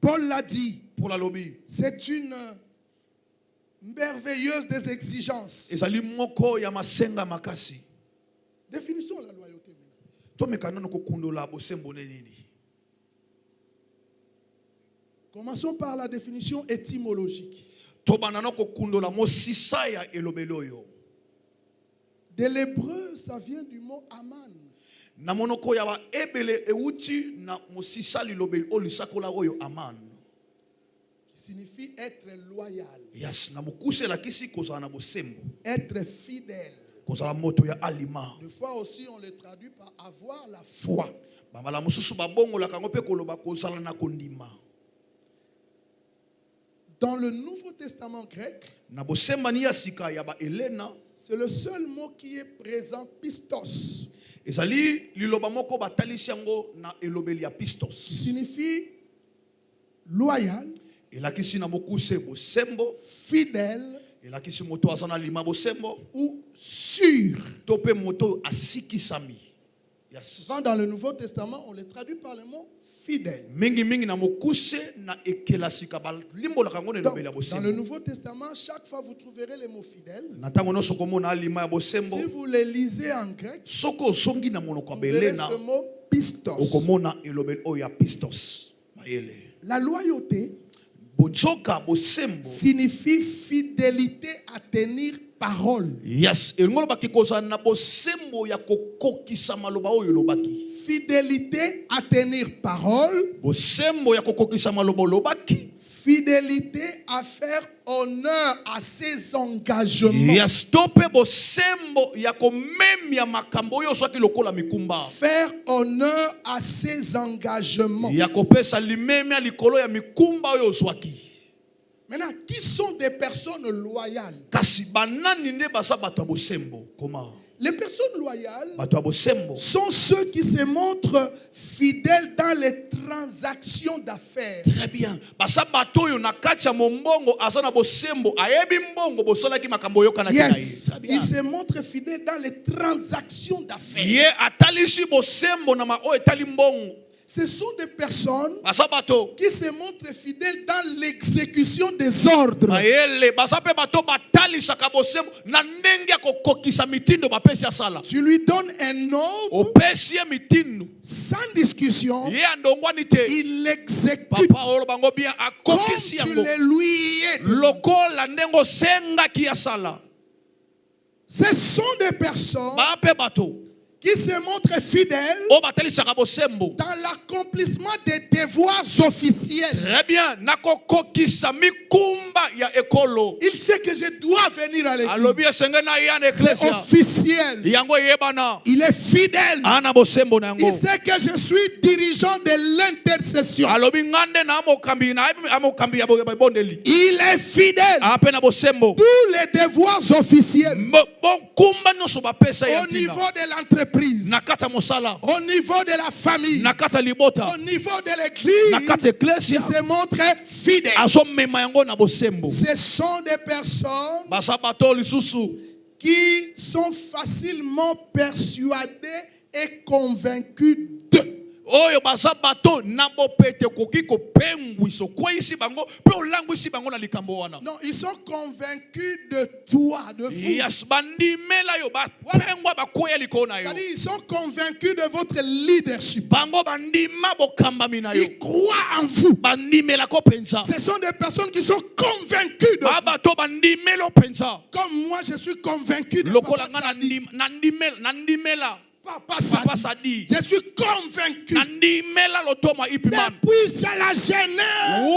Paul l'a dit, c'est une merveilleuse des exigences. Définissons la loyauté maintenant. Commençons par la définition étymologique. De l'hébreu, ça vient du mot aman. Qui signifie être loyal. Être fidèle. Des fois aussi on le traduit par avoir la foi. Dans le Nouveau Testament grec, c'est le seul mot qui est présent, pistos. Qui signifie loyal, fidèle ou sûr. Souvent dans le Nouveau Testament, on les traduit par le mot fidèle. Dans le Nouveau Testament, chaque fois vous trouverez les mots fidèles. Si vous les lisez en grec, vous verrez ce mot pistos. La loyauté signifie fidélité à tenir parole. Fidélité à tenir parole. Fidélité à faire honneur à ses engagements. Faire honneur à ses engagements. Maintenant, qui sont des personnes loyales? Les personnes loyales sont ceux qui se montrent fidèles dans les transactions d'affaires. Très bien. Yes, ils se montrent fidèles dans les transactions d'affaires. Ce sont des personnes qui se montrent fidèles dans l'exécution des ordres. Tu lui donnes un ordre sans discussion, il l'exécute comme tu le lui es. Ce sont des personnes qui se montre fidèle dans l'accomplissement des devoirs officiels. Très bien. Il sait que je dois venir à l'église. C'est officiel. Il est fidèle. Il sait que je suis dirigeant de l'intercession. Il est fidèle. Tous les devoirs officiels. Au niveau de l'entreprise. Au niveau de la famille. Au niveau de l'église. Il se montre fidèle. Ce sont des personnes qui sont facilement persuadées et convaincues d'eux. Oyo baza bato nabo pete koki ko pengwiso kwisi bango pe olangwisi bango na likambo wana. Non, ils sont convaincus de toi, de vous. Yes, bandimela yo ba pengwa ba koya likona yo. C'est-à-dire ils sont convaincus de votre leadership. Bango bandima bokamba mina yo. Ils croient en vous. Bandimela ko pensa. Ce sont des personnes qui sont convaincues de vous. Bato bandimelo pensa. Comme moi je suis convaincu de Lokola nandimela. Papa Sadi. Je suis convaincu. Depuis c'est la jeunesse.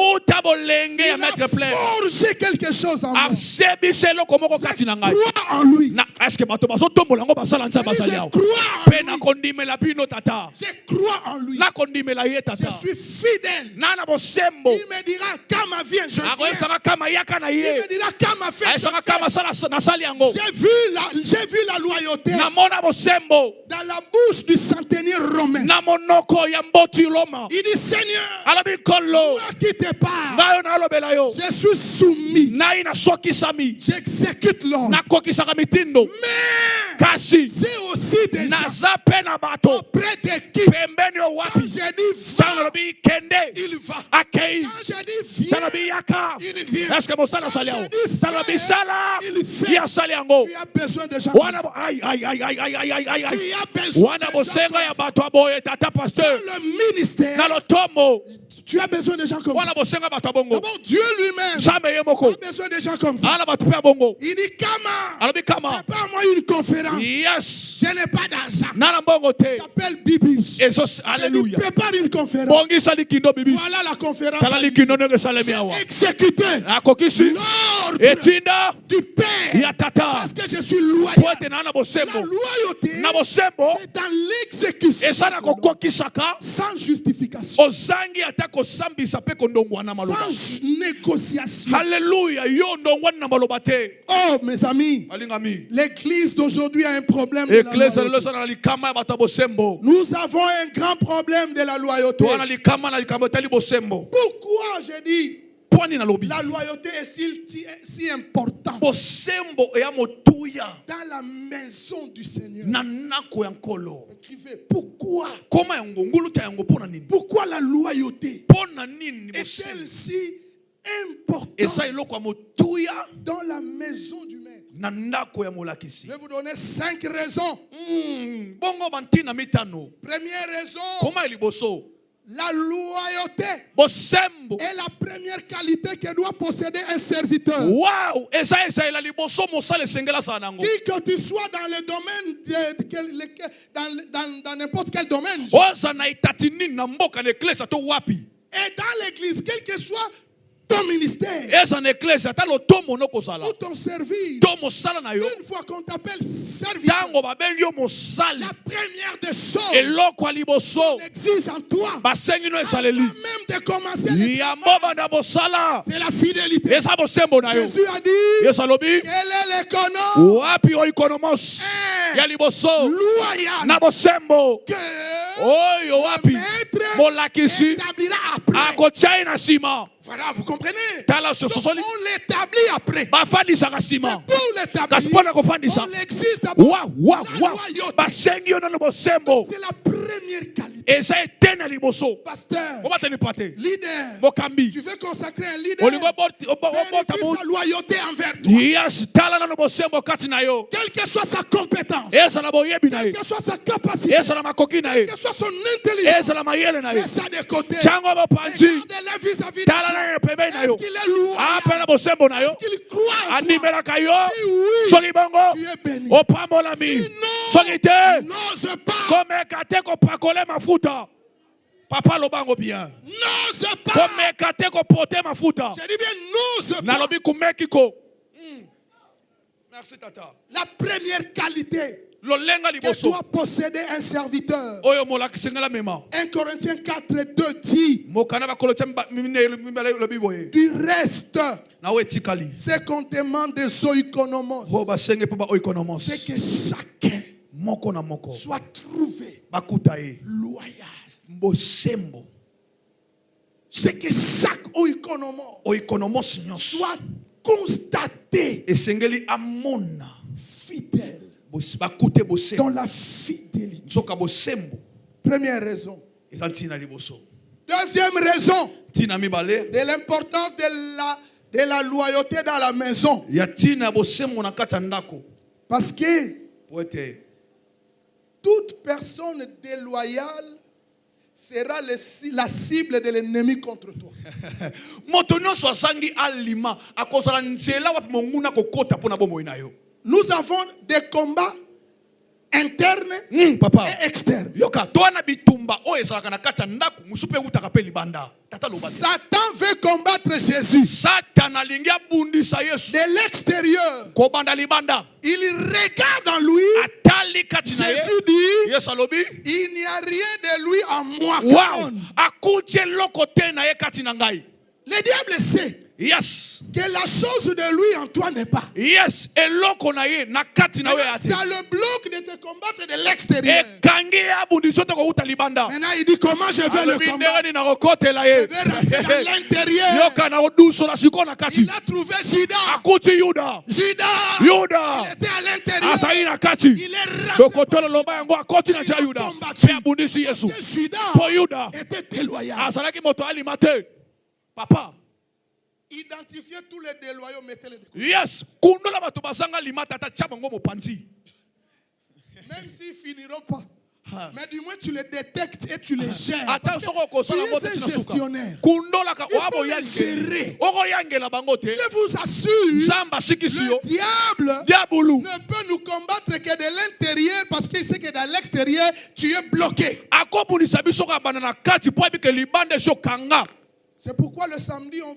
Il a forgé quelque chose en moi. Je crois en lui. Je crois en lui. Je suis fidèle. Il me dira quand ma vie je viens. Il me dira quand ma fête j'ai vu la loyauté. Dans la bouche du centenier romain. Il dit Seigneur, moi qui te parle, je suis soumis. J'exécute l'ordre. Mais j'ai aussi déjà auprès de qui quand j'ai dit va, il va. Quand j'ai dit viens, il vient. Quand j'ai dit fais, il fait. Tu as besoin de gens. Wana bosenga ya bato aboye tata pasteur. Dans le ministère. Na lotomo. Tu as besoin de gens comme ça. D'abord, Dieu lui-même a besoin de gens comme ça. Il dit Kama, prépare-moi une conférence. Yes. Je n'ai pas d'argent. J'appelle Bibi. Alléluia. Prépare une conférence. Voilà la conférence. J'ai exécuté l'ordre du Père. Parce que je suis loyal. La loyauté, c'est dans l'exécution. Sans justification. Sans négociation. Alléluia. Oh mes amis, l'église d'aujourd'hui a un problème de la loyauté. Nous avons un grand problème de la loyauté. Pourquoi je dis la loyauté est si importante dans la maison du Seigneur? Écrivez pourquoi? Pourquoi la loyauté est-elle si importante dans la maison du Maître? Je vais vous donner 5 raisons. Première raison, la loyauté est la première qualité que doit posséder un serviteur. Wow! Qui que tu sois dans le domaine, dans n'importe quel domaine. Et dans l'église, quel que soit ton ministère, ou ton service, une fois qu'on t'appelle serviteur, la première des choses qu'on exige en toi, avant même de commencer le travail, c'est la fidélité. Jésus a dit, quel est l'économe? Loyal, que le maître établira après. Voilà, vous comprenez? Donc, on l'établit après. Mais pour l'établir, on l'exige d'abord. C'est la première qualité. Pasteur, leader, tu veux consacrer un leader, vérifie sa loyauté envers toi. Quelle que soit sa compétence, quelle que soit sa capacité, quelle que soit son intelligence, na yo. Mets ça de côté. Chango bopanzi. Regarde-le vis-à-vis de Tala toi. na pembeni na yo. Est-ce qu'il est lourd? Apela bosembo na yo. Est-ce qu'il croit en toi? Animelaka yo. Si oui, Soki bongo. tu es béni. Opambolami. Sinon, Soki te. n'ose pas. Komeka te kopakole mafuta. Papa lobango bien. N'ose pas. Komeka te kopote mafuta. Je dis bien, n'ose pas. Nalobi kumekiko. Merci tata. La première qualité Lolenga que liboso. doit posséder un serviteur. Oyo molaki sengala mema. 1 Corinthiens 4:2 dit Mokana bakolote lobi boye. du reste, Na wetikali. ce qu'on demande des oikonomos, Bo basenge po ba oikonomos. c'est que chacun Moko na moko. soit trouvé Bakuta e. loyal. Bosembo. C'est que chaque oikonomos Oikonomos nyonso. soit constaté Esengeli amona. fidèle Bakute bosembo. dans la fidélité. Nzoka bosembo. Première raison. Ezantina liboso. Deuxième raison Tina mibale. de l'importance de la loyauté dans la maison. Ya tina bosembo na kata ndako. Parce que Poete. toute personne déloyale sera la cible de l'ennemi contre toi. Moto nyonso asangi alima akozala nzela wapi monguna kokota pona bomoi na yo. Nous avons des combats internes papa. et externes. Yoka toana bitumba o ezalaka na kata ndako musupe utaka pe libanda. Tata lobate. Satan veut combattre Jésus. Satan alingi abundisa Yesu. De l'extérieur, Ko banda libanda. il regarde en lui. Atali kati na ye. Jésus dit, Yesu alobi. il n'y a rien de lui en moi. Wow. Akutie lokote na ye kati na ngai. Le diable sait Yes. que la chose de lui en toi n'est pas. Yes. Eloko na ye na kati na we ate. Ça le bloque de te combattre de l'extérieur. Ekangi abundiso to ko uta libanda. Maintenant, il dit comment je vais le combattre. Ni na kokote la ye. Je vais rentrer dans l'intérieur. Yoka na oduso na siko na kati. Il a trouvé Judas. Akuti Yuda. Judas. Yuda. Il était à l'intérieur. Asayi na kati. Il est rentré. Dokotolo lomba yango akoti na tia Yuda. Pe abundisi Yesu. Parce que Judas Po Yuda. était déloyal. Azalaki moto alimate. Papa. Identifiez tous les déloyaux, mettez-les de côté. Yes. Kundola bato basanga limata ta chabango mopanzi. Même s'ils finiront pas. Mais du moins tu les détectes et tu les gères. Ata soko ko sala Tu es moto un tina suka. gestionnaire. Kundola ka Il faut wabo les yange. gérer. Oko yange la bangote. Je vous assure, Samba sikisiyo. le diable Diabulu. ne peut nous combattre que de l'intérieur parce qu'il sait que dans l'extérieur, tu es bloqué. Akobunisa biso ka banana kati po ebike libande so kanga. C'est pourquoi le samedi, on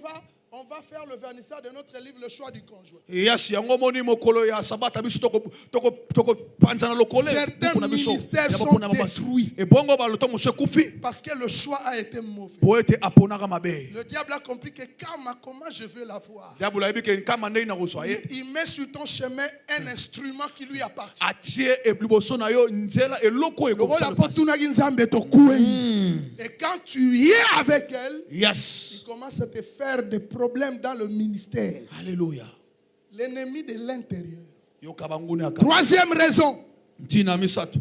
va faire le vernissage de notre livre Le choix du conjoint. Yes, yango moni mokolo ya sabata biso toko panza na lokole. Certains ministères sont détruits Et bongo ba loto muso kufi. parce que le choix a été mauvais. Po ete aponaka mabe. Le diable a compris que comment je veux l'avoir. Diabolo ebike kama ndei na kosoye. Il met sur ton chemin un instrument qui lui appartient. Atie ebliboso na yo nzela eloko ego. Et quand tu y es avec elle, yes, il commence à te faire des problèmes dans le ministère. Alléluia. L'ennemi de l'intérieur. Yokabanguni aka. Troisième raison. Ntina misato.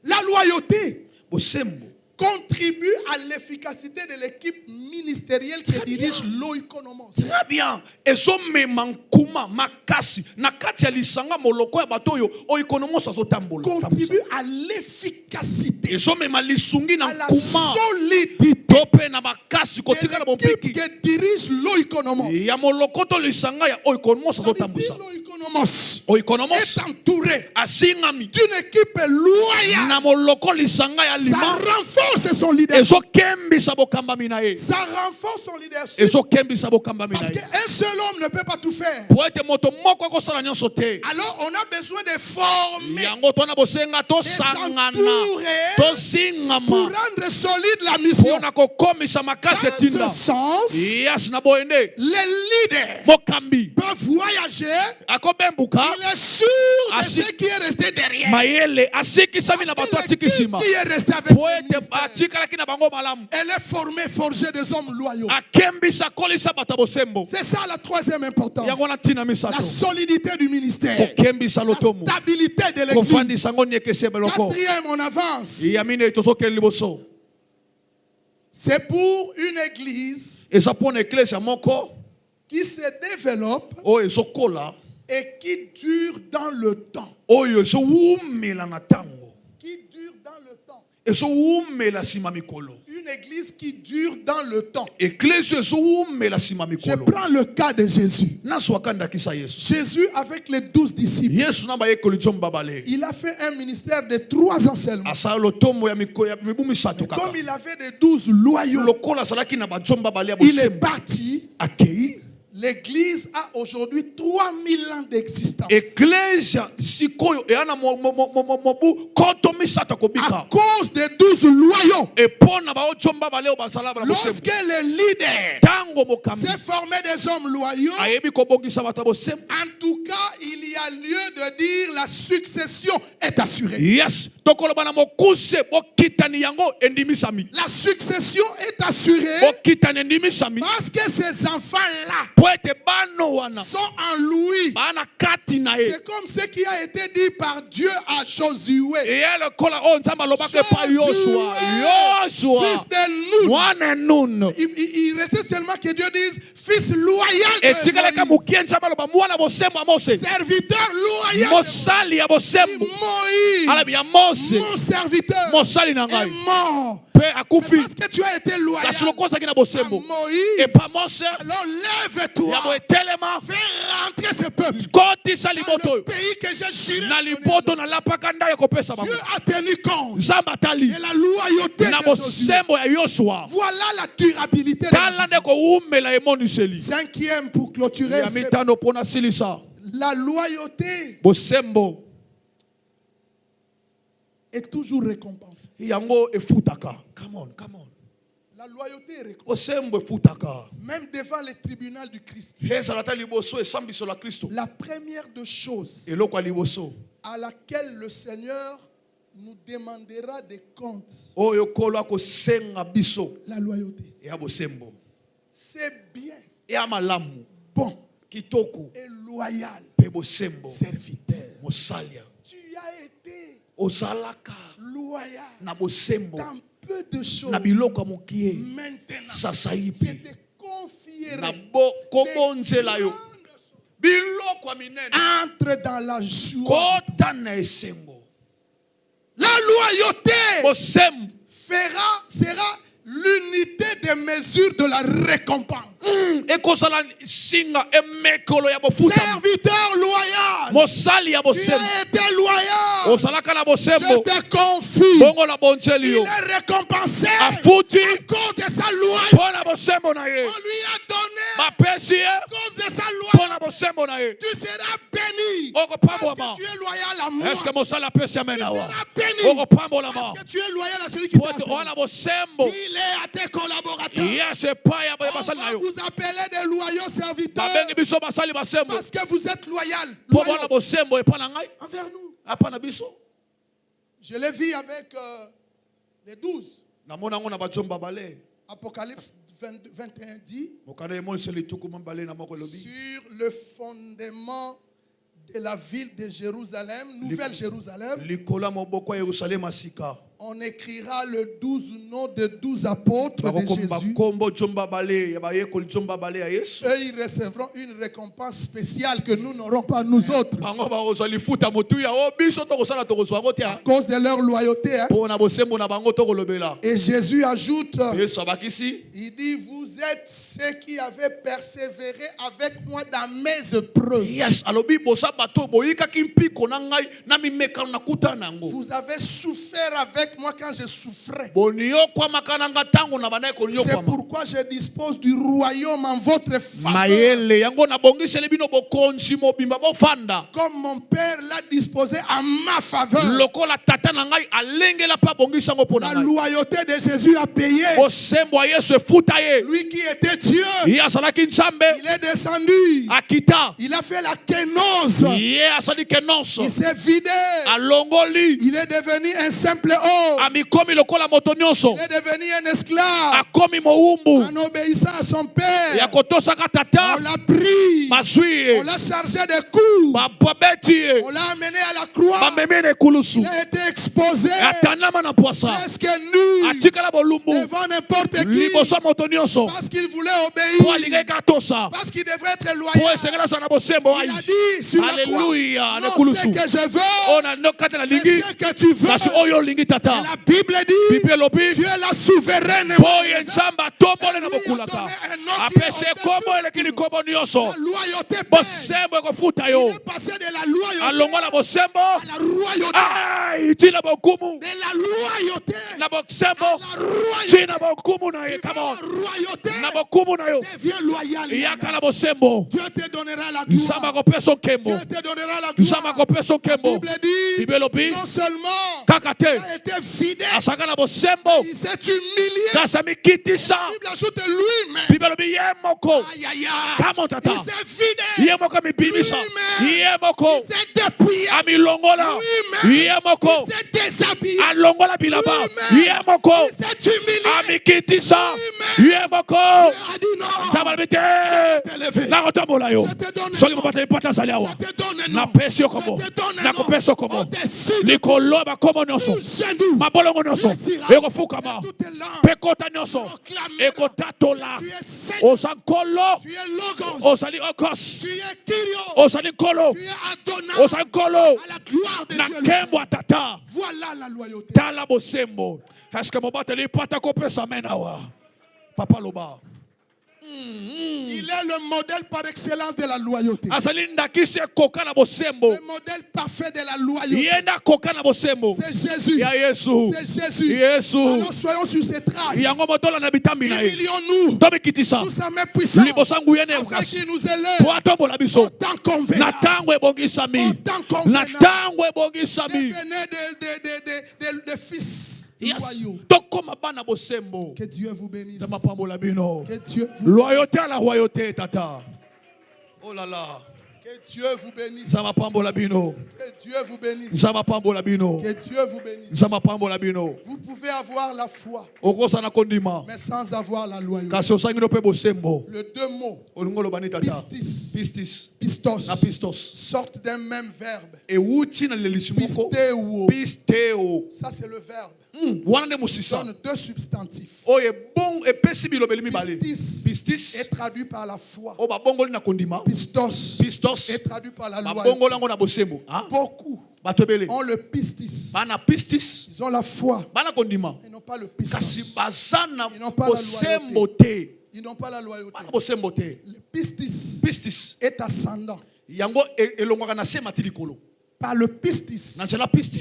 La loyauté Bosembo. contribue à l'efficacité de l'équipe ministérielle qui dirige l'oikonomos. Très bien. Ezo memankuma makasi na kati ya lisanga moloko ya bato yo oikonomos azotambola. Contribue à l'efficacité, Ezo memalisungi na à la kuma. solidité Tope na makasi de kotika na l'équipe bompiki. qui dirige l'oikonomos. Ya moloko to lisanga ya oikonomos Si azotambusa. l'oikonomos Oikonomos est entouré asingami d'une équipe loyale, na moloko lisanga ya ça lima. renforce son leadership. Ezo kembisa bokambami na ye. Ça renforce son leadership. Ezo kembisa bokambami na Parce ye. qu'un seul homme ne peut pas tout faire. Po ete moto moko akosala nyonso te. Alors on a besoin de former, Yango tona bosenga to de sangana. s'entourer To singama. pour rendre solide la mission. Pona kokomisa makasi Dans etinda. ce sens, Yes na boende. les leaders Mokambi. peuvent voyager. Akobembuka. Il est sûr de Asi- ce qui est resté derrière. Mayele asikisami na bato Parce que l'équipe atikisima. qui est resté avec Po le ete ministère, atikalaki na bango malamu. elle est formée, forgée des hommes loyaux. Akembisa kolisa bato bosembo. C'est ça la troisième importance. Yango na tina La misato. solidité du ministère. Kokembisa La lotomo. stabilité de l'église. Kofandisa ngo niekese beloko. Quatrième, on avance. Yamine tozokeli liboso. C'est pour une église Eza pona eklesia moko qui se développe oyo ezokola et qui dure dans le temps. oyo ezowumela na ntango Qui dure dans le temps. Une église qui dure dans le temps. Je prends le cas de Jésus. Jésus avec les 12 disciples. Il a fait un ministère de 3 ans seulement. Comme il avait des 12 loyaux, il est parti. L'église a aujourd'hui 3000 ans d'existence. À cause des 12 loyaux. Lorsque le leader s'est formé des hommes loyaux, en tout cas, il y a lieu de dire la succession est assurée. Yes. La succession est assurée parce que ces enfants-là sont en lui. C'est comme ce qui a été dit par Dieu à Josué. Fils de Nun. Il restait seulement que Dieu dise fils loyal de Moïse. Serviteur loyal de Moïse. Mon serviteur est mort. Parce que tu as été loyal à Moïse, alors lève-toi, fais rentrer ce peuple dans le pays que j'ai juré. Dieu a tenu compte de la loyauté de Josué. Voilà la durabilité de l'Église. 5e pour clôturer, la loyauté est toujours récompensée. Come on. La loyauté est récompensée. Même devant les tribunaux du Christ. La première de choses à laquelle le Seigneur nous demandera des comptes. La loyauté. C'est bien. Bon. Et loyal. Serviteur. Tu as été loyal dans peu de choses. Maintenant, je te confierai entre dans la joie. La loyauté sera l'unité de mesure de la récompense. Serviteur loyal. Tu as été loyal. Je te confie. Il est récompensé à cause de sa loyauté. On lui a donné à cause de sa loyauté. Tu seras béni parce que tu es loyal à moi. Tu seras béni parce que tu es loyal à celui qui t'a appelé. Il est à tes collaborateurs. On va vous appeler des loyaux serviteurs parce que vous êtes loyal envers nous. Je l'ai vu avec les 12. Apocalypse 21 dit sur le fondement de la ville de Jérusalem, Nouvelle Jérusalem, on écrira le 12 noms de 12 apôtres de Jésus. Eux, ils recevront une récompense spéciale que nous n'aurons pas nous autres. À cause de leur loyauté. Et Jésus ajoute, il dit, vous êtes ceux qui avaient persévéré avec moi dans mes épreuves. Vous avez souffert avec moi quand je souffrais. C'est pourquoi je dispose du royaume en votre faveur. Comme mon père l'a disposé en ma faveur. La loyauté de Jésus a payé. Lui qui était Dieu, il est descendu. Il a fait la kénose. Il s'est vidé. Il est devenu un simple homme. Il est devenu un esclave. En obéissant à son père, on l'a pris. On l'a chargé de coups. On l'a amené à la croix. Il a été exposé presque nu devant n'importe qui parce qu'il voulait obéir, parce qu'il devrait être loyal. Il a dit sur la croix, non ce que je veux, mais ce que tu veux. la Bible dit Dieu est la souveraine. Il est passé de la loyauté à la royauté. De la loyauté à la royauté. Devient loyal. Dieu te donnera la gloire. Dieu te donnera la gloire. La Bible dit non seulement il a été fidèle, il s'est humilié. La Bible ajoute lui-même. Aïe, aïe, aïe. Il s'est fidèle. Lui-même. Il s'est dépouillé. Lui-même. Il s'est déshabillé. Lui-même. Il s'est humilié. Lui-même. Il a dit non. Je te donne voilà la loyauté. Papa Loba. Il est le modèle par excellence de la loyauté. Le modèle parfait de la loyauté. C'est Jésus. C'est Jésus. Alors soyons sur ses traces. Humilions-nous sous sa main puissante afin qu'il nous élève au temps convenable. Devenez des fils. Que Dieu vous bénisse. Que Dieu vous loyauté à la royauté, tata. Oh là là. Que Dieu vous bénisse. Que Dieu vous bénisse. Que Dieu vous bénisse. Vous pouvez avoir la foi, mais sans avoir la loyauté. Les deux mots, pistis, pistos, sortent d'un même verbe. Pistéo. Ça c'est le verbe. Donne deux substantifs. Pistis est traduit par la foi. Pistos est traduit par la loyauté. Beaucoup ont le pistis. Ils ont la foi. Ils n'ont pas le pistos. Ils n'ont pas la loyauté. Ils n'ont pas la loyauté. Le pistis est ascendant. Par le pistis,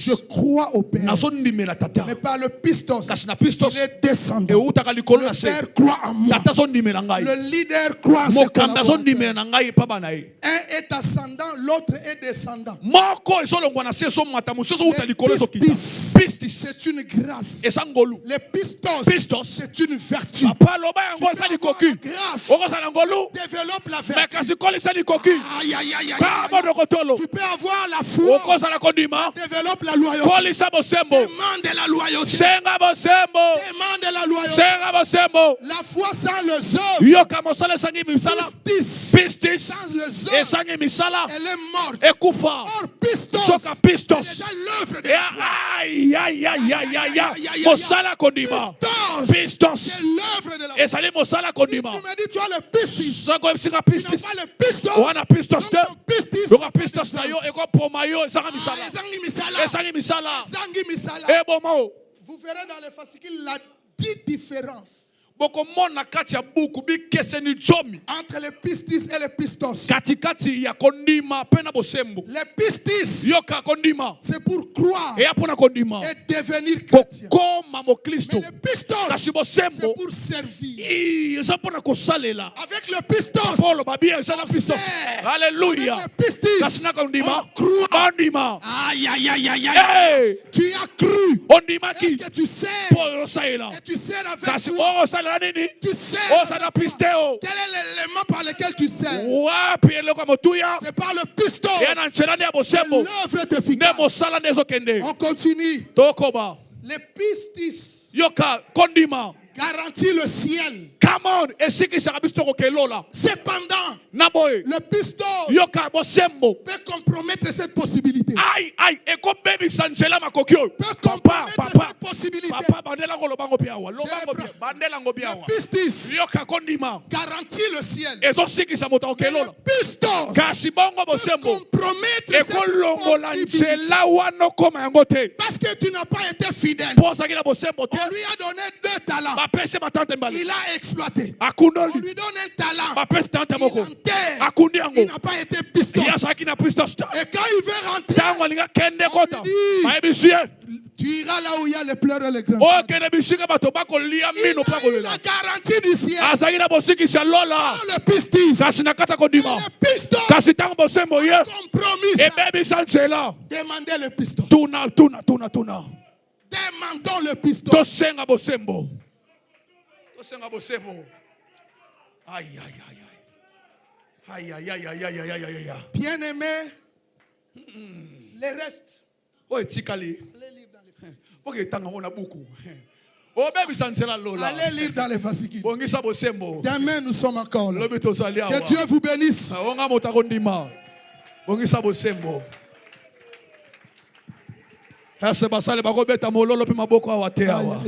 je crois au Père. Mais par le pistos, il est descendant. Le Père croit en moi. Le leader croit en ses collaborateurs. Un est ascendant, l'autre est descendant. Le pistis, c'est une grâce. Le pistos, c'est une vertu. Développe la vertu. Aïe, aïe, aïe, aïe. Tu peux avoir la foi. Développe la loyauté. Demande la loyauté. Demande la loyauté. La foi sans le œuvre. Pistis sans le œuvre. Elle est morte. Or pistos, c'est déjà l'œuvre de Dieu. Pistos, c'est l'œuvre de la foi. Si tu me dis tu as le pistis, tu n'as pas le pistos. Vous verrez dans les fascicules la différence entre les pistis et les pistos. Les pistis, c'est pour croire et devenir chrétien. Mais les pistos, c'est pour servir. Avec le pistos, alléluia. Avec le pistis, on croit. Aïe, aïe, aïe, aïe, aïe. Tu as cru. Est-ce que tu sais? Et tu sais avec quoi? Tu sais quel est l'élément par lequel tu sais? C'est par le piston. C'est l'œuvre efficace. On continue. Les pistis garantit le ciel. Come on. Et si qui sera bisto là. Cependant, Naboy. le pistos Yoka bosembo. peut compromettre cette possibilité. Aïe. Et comme baby Sancela Makokyo. Peut compromettre cette possibilité. Papa, bandela ngolo bango piawa. Lobango pia. Bandela ngo piawa. Le pistis Yoka kondima. garantit le ciel. Et donc si qui sa mota okelo. Le pistos Kasi bongo peut bosembo. compromettre Et cette kolongo la possibilité. nzela wana koma yango te. Parce que tu n'as pas été fidèle. Posa kila bosembo te. On lui a donné 2 talents. Bapese batante mbali. Il a exploité. On Akundoli. lui donne un talent. Bapese tante moko. Il enterre. Akundi Il yango. n'a pas été pistos. Yasaki na pistos. Et quand il veut rentrer, Tango linga kende kota. on lui dit, Maebisie. tu iras là où il y a les pleurs et les grands. O kende bisika bato bako lia Il mino pa a kolela. la garantie du ciel. Azaki na bosiki sa lola. Le pistis. Kasi na kata kodima. Le pistos. Kasi tango bosembo ye. Compromis. E baby sansela. Demandez le pistos. Tuna. Demandons le pistos. Tosenga bosembo. Aïe. Bien-aimé, les restes. Oye, tikali. Allez lire dans les fascicules. Oke tanga mona buku. O baby sansela lola. Allez lire dans les fascicules. Bongisa bosembo. Demain, nous sommes encore là. Lobi tozali awa. Que Dieu vous bénisse. Onga motako ndima. Bongisa bosembo. Ese basale bakobeta mololo pe maboko awa te awa.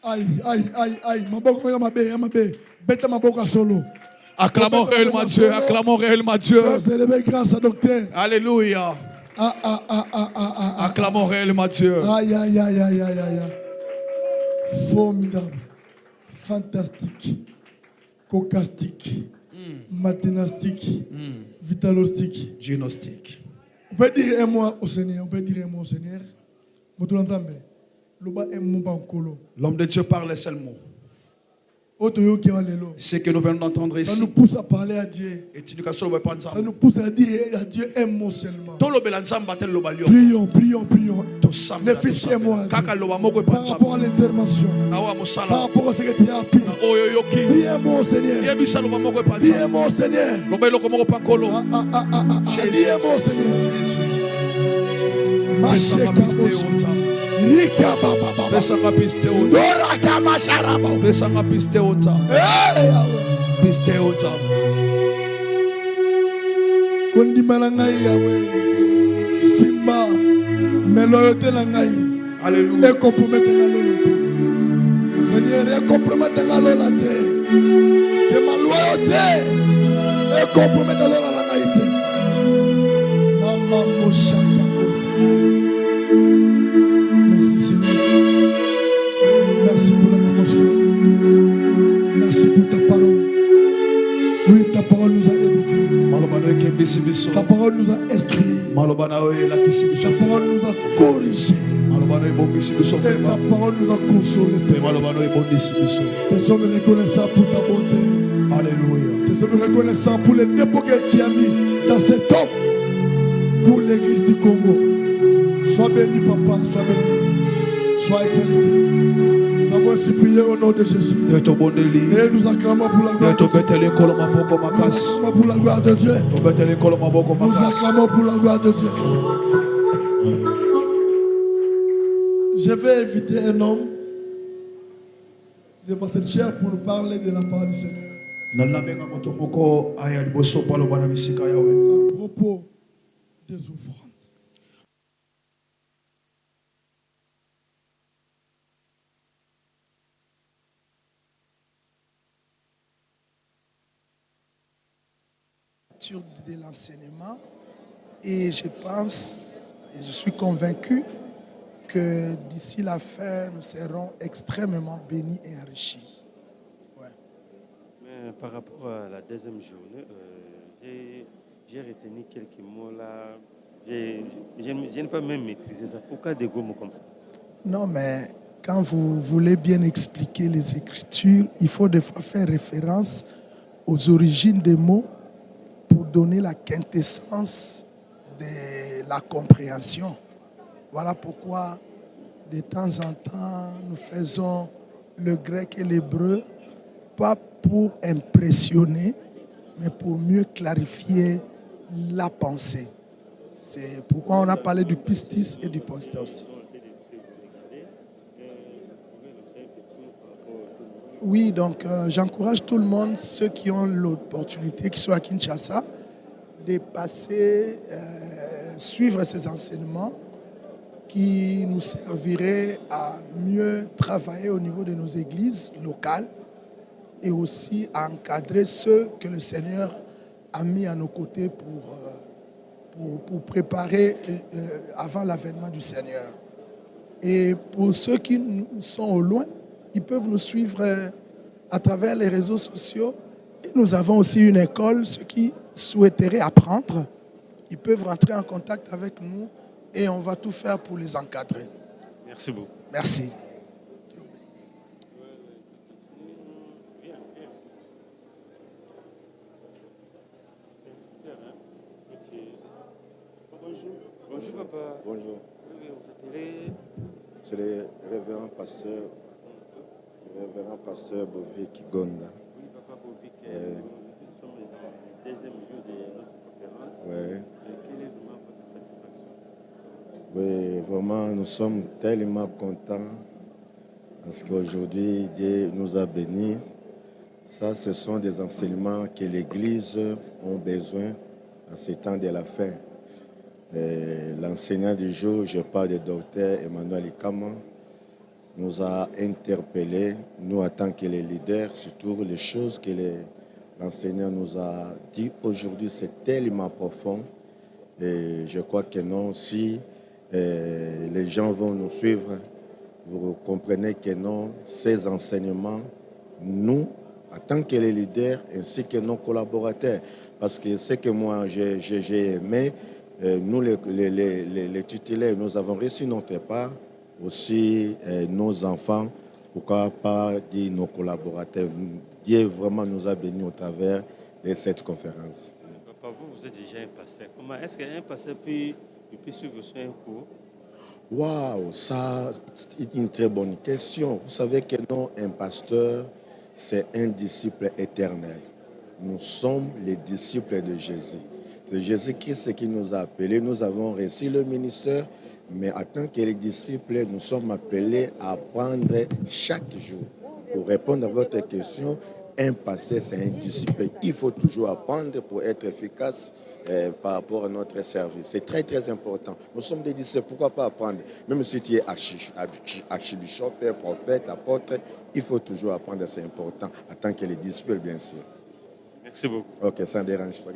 Aïe, maboko ya mabe. Beta maboko solo. Acclamons réellement Dieu, acclamons réellement Dieu. Grâce à docteur. Alléluia. Acclamons réellement Dieu. Aïe. Formidable. Fantastique. Cocastique. Mathénastique. Vitalostique. Gnostique. On peut dire un mot au Seigneur. L'homme de Dieu parle un seul mot. Ce que nous venons d'entendre ici. Ça nous pousse à parler à Dieu. Et tu ne casses pas ensemble. Ça nous pousse à dire à Dieu un mot seulement. Prions. Ne fichez-moi par rapport à l'intervention. Par rapport à ce que tu as appris. Dis un mot au Seigneur. Dis un mot au Seigneur. Dis un mot au Seigneur. Rika baba. Pesanga piste onza. Dora kama sharaba. Pesanga piste onza. Piste onza. Kondi malangai yawe. Simba. Meloyote langai. Alléluia. E compromettre na loyote. Seigneur, e compromettre na loyote. Que ma loyote. E compromettre na loyote. Mama moshaka aussi. Merci pour l'atmosphère. Merci pour ta parole. Oui, ta parole nous a édifiés. Ta parole nous a instruits. Ta parole nous a corrigés. Et ta parole nous a consolés. Tes hommes reconnaissants pour ta bonté. Alléluia. Tes hommes reconnaissants pour les dépôts que tu as mis dans cet homme. Pour l'église du Congo. Sois béni, papa. Sois béni. Sois exalté. Nous avons ainsi prié au nom de Jésus. Et nous acclamons pour la gloire de Dieu. Nous acclamons pour la gloire de Dieu. Nous acclamons pour la gloire de Dieu. Je vais inviter un homme de votre chair pour nous parler de la parole du Seigneur. À propos des offrandes. De l'enseignement et je pense et je suis convaincu que d'ici la fin nous serons extrêmement bénis et enrichis. Ouais. Mais par rapport à la deuxième journée, j'ai retenu quelques mots là. Je n'ai pas même maîtrisé ça. Pourquoi des gros mots comme ça? Non, mais quand vous voulez bien expliquer les Écritures, il faut des fois faire référence aux origines des mots pour donner la quintessence de la compréhension. Voilà pourquoi de temps en temps nous faisons le grec et l'hébreu, pas pour impressionner, mais pour mieux clarifier la pensée. C'est pourquoi on a parlé du pistis et du pistos. Oui, donc j'encourage tout le monde, ceux qui ont l'opportunité, qui sont à Kinshasa, de passer, suivre ces enseignements qui nous serviraient à mieux travailler au niveau de nos églises locales et aussi à encadrer ceux que le Seigneur a mis à nos côtés pour préparer avant l'avènement du Seigneur. Et pour ceux qui sont au loin, ils peuvent nous suivre à travers les réseaux sociaux. Et nous avons aussi une école. Ceux qui souhaiteraient apprendre, ils peuvent rentrer en contact avec nous et on va tout faire pour les encadrer. Merci beaucoup. Merci. Bonjour papa. Bonjour. Vous appelez? C'est le révérend pasteur Bovic Kigonda. Oui, papa Bovic, nous sommes au deuxième jour de notre conférence. Ouais. Quelle est vraiment votre satisfaction? Oui, vraiment, nous sommes tellement contents parce qu'aujourd'hui, Dieu nous a bénis. Ça, ce sont des enseignements que l'Église a besoin en ces temps de la fin. L'enseignant du jour, je parle du docteur Emmanuel Ikama, nous a interpellés, nous en tant que les leaders, surtout les choses que l'enseignant nous a dit aujourd'hui, c'est tellement profond. Et je crois que non, si les gens vont nous suivre, vous comprenez que non, ces enseignements, nous, en tant que les leaders, ainsi que nos collaborateurs, parce que ce que moi j'ai aimé, nous les titulaires, nous avons réussi notre part, aussi nos enfants, pourquoi pas dire nos collaborateurs. Dieu vraiment nous a bénis au travers de cette conférence. Papa, vous êtes déjà un pasteur. Comment est-ce qu'un pasteur peut suivre sur un cours? Waouh, ça c'est une très bonne question. Vous savez que non, un pasteur, c'est un disciple éternel. Nous sommes les disciples de Jésus. C'est Jésus-Christ qui nous a appelés. Nous avons reçu le ministère, mais en tant que les disciples, nous sommes appelés à apprendre chaque jour. Pour répondre à votre question, un pasteur, c'est un disciple. Il faut toujours apprendre pour être efficace par rapport à notre service. C'est très, très important. Nous sommes des disciples. Pourquoi pas apprendre? Même si tu es archibishop, prophète, apôtre, il faut toujours apprendre. C'est important en tant que les disciples, bien sûr. Merci beaucoup. Ok, ça ne dérange pas.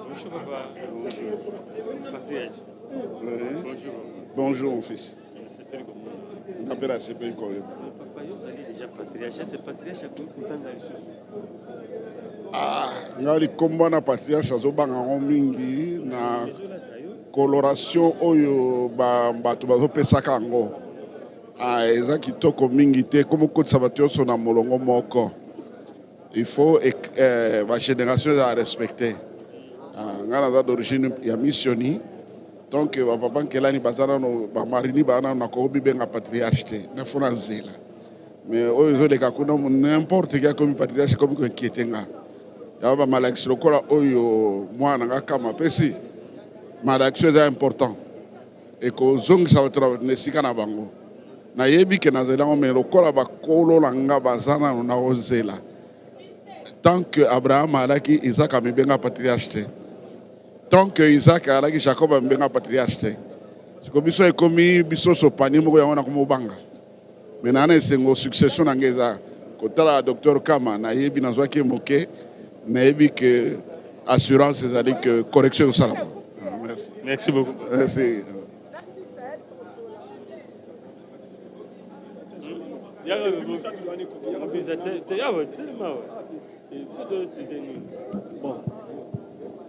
Bonjour papa. Bonjour. Bonjour mon fils. On appelle à CPI Corée. Papa, vous allez déjà patriarche. C'est patriarche à tout le temps dans les choses. Ah, ngali komba na patriarche azobanga ngo mingi na coloration oyo bato bazopesaka yango. Ah, eza kitoko mingi te comme okotisa bato nyonso na molongo moko. Il faut la génération à respecter. Ngai naza d'origine ya missioni. Donc papa nkelani bazana no bamarini bana na ko bibenga patriarche te na fona nzela. Mais oyo ezoleka kuna n'importe qui comme patriarche comme ko kietenga. Ya ba malaxi lokola oyo mwana nga kama pesi. Malaxi est important. Et ko zongisa bato ne sikana bango. Na yebi ke na zela me lokola ba kolo langa bazana na ozela. Tant que Abraham alaki Isaac amebenga patriarche. Tant que Isaac alaki Jacob amebenga patriarche. Siko biso ekomi biso so panier moko yango na komobanga. Mais nana esengo succession na ngeza kotala docteur Kama na yebi na zwaki moke na yebi que assurance ezali que correction sala. Merci. Merci beaucoup. Merci.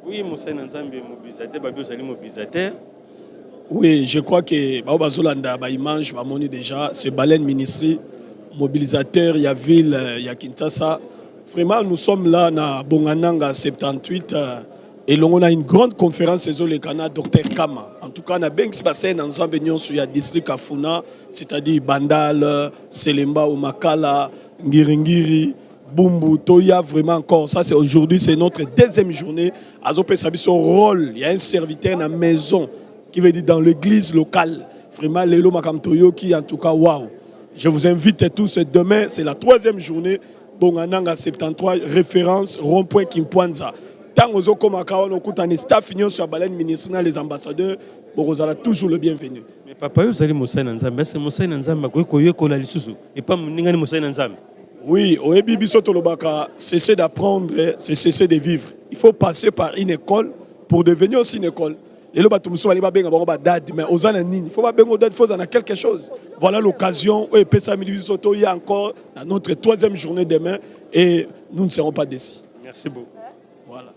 Oui, mobilisateur. Oui, je crois que Bazolanda, Image, Bamoni déjà, ce Baleine Ministry, mobilisateur, il y a ville, il y a Kinshasa. Vraiment, nous sommes là, na Bongananga 78, Et on a une grande conférence sur le Canada, Dr Kama. En tout cas, on a bien que c'est ensemble sur le district Afuna, c'est-à-dire Bandal, Selemba, Omakala, Ngiringiri, Bumbu, Toya, vraiment encore. Ça, c'est aujourd'hui, c'est notre deuxième journée. Azopé sabi son rôle. Il y a un serviteur dans la maison qui veut dire dans l'église locale. Vraiment, Lelo Makam Toyo qui, en tout cas, waouh. Je vous invite tous demain, c'est la 3e journée. Bongananga 73, référence, rond-point Kimpwanza. Tant aux Okomakawa, on écoute un staff union sur la baleine ministre, les ambassadeurs, vous allez toujours le bienvenu. Mais papa, vous allez Moussa Nanzam, c'est Moussa Nanzam, et pas Moussa Nanzam. Oui, au Ebibiso Tolobaka, cesser d'apprendre, c'est cesser de vivre. Il faut passer par une école pour devenir aussi une école. Et le bateau Moussa Aliba Benga Dad, mais aux ananines, il faut pas bien au dad, il faut en quelque chose. Voilà l'occasion, où Pesa Milisoto, il y a encore notre 3e journée demain et nous ne serons pas décis. Merci beaucoup. Voilà.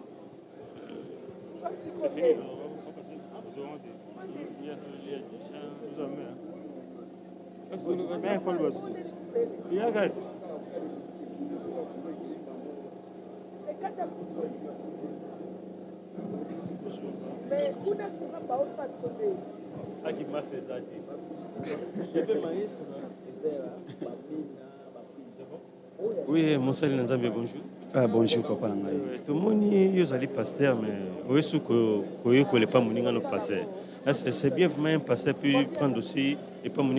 C'est fini. Oui, Moussa Nzambe, bonjour. Bonjour, papa. Tout le monde est pasteur, mais où est-ce que vous ne pas mon pasteur? C'est bien vraiment un pasteur puis prendre aussi et pas mon.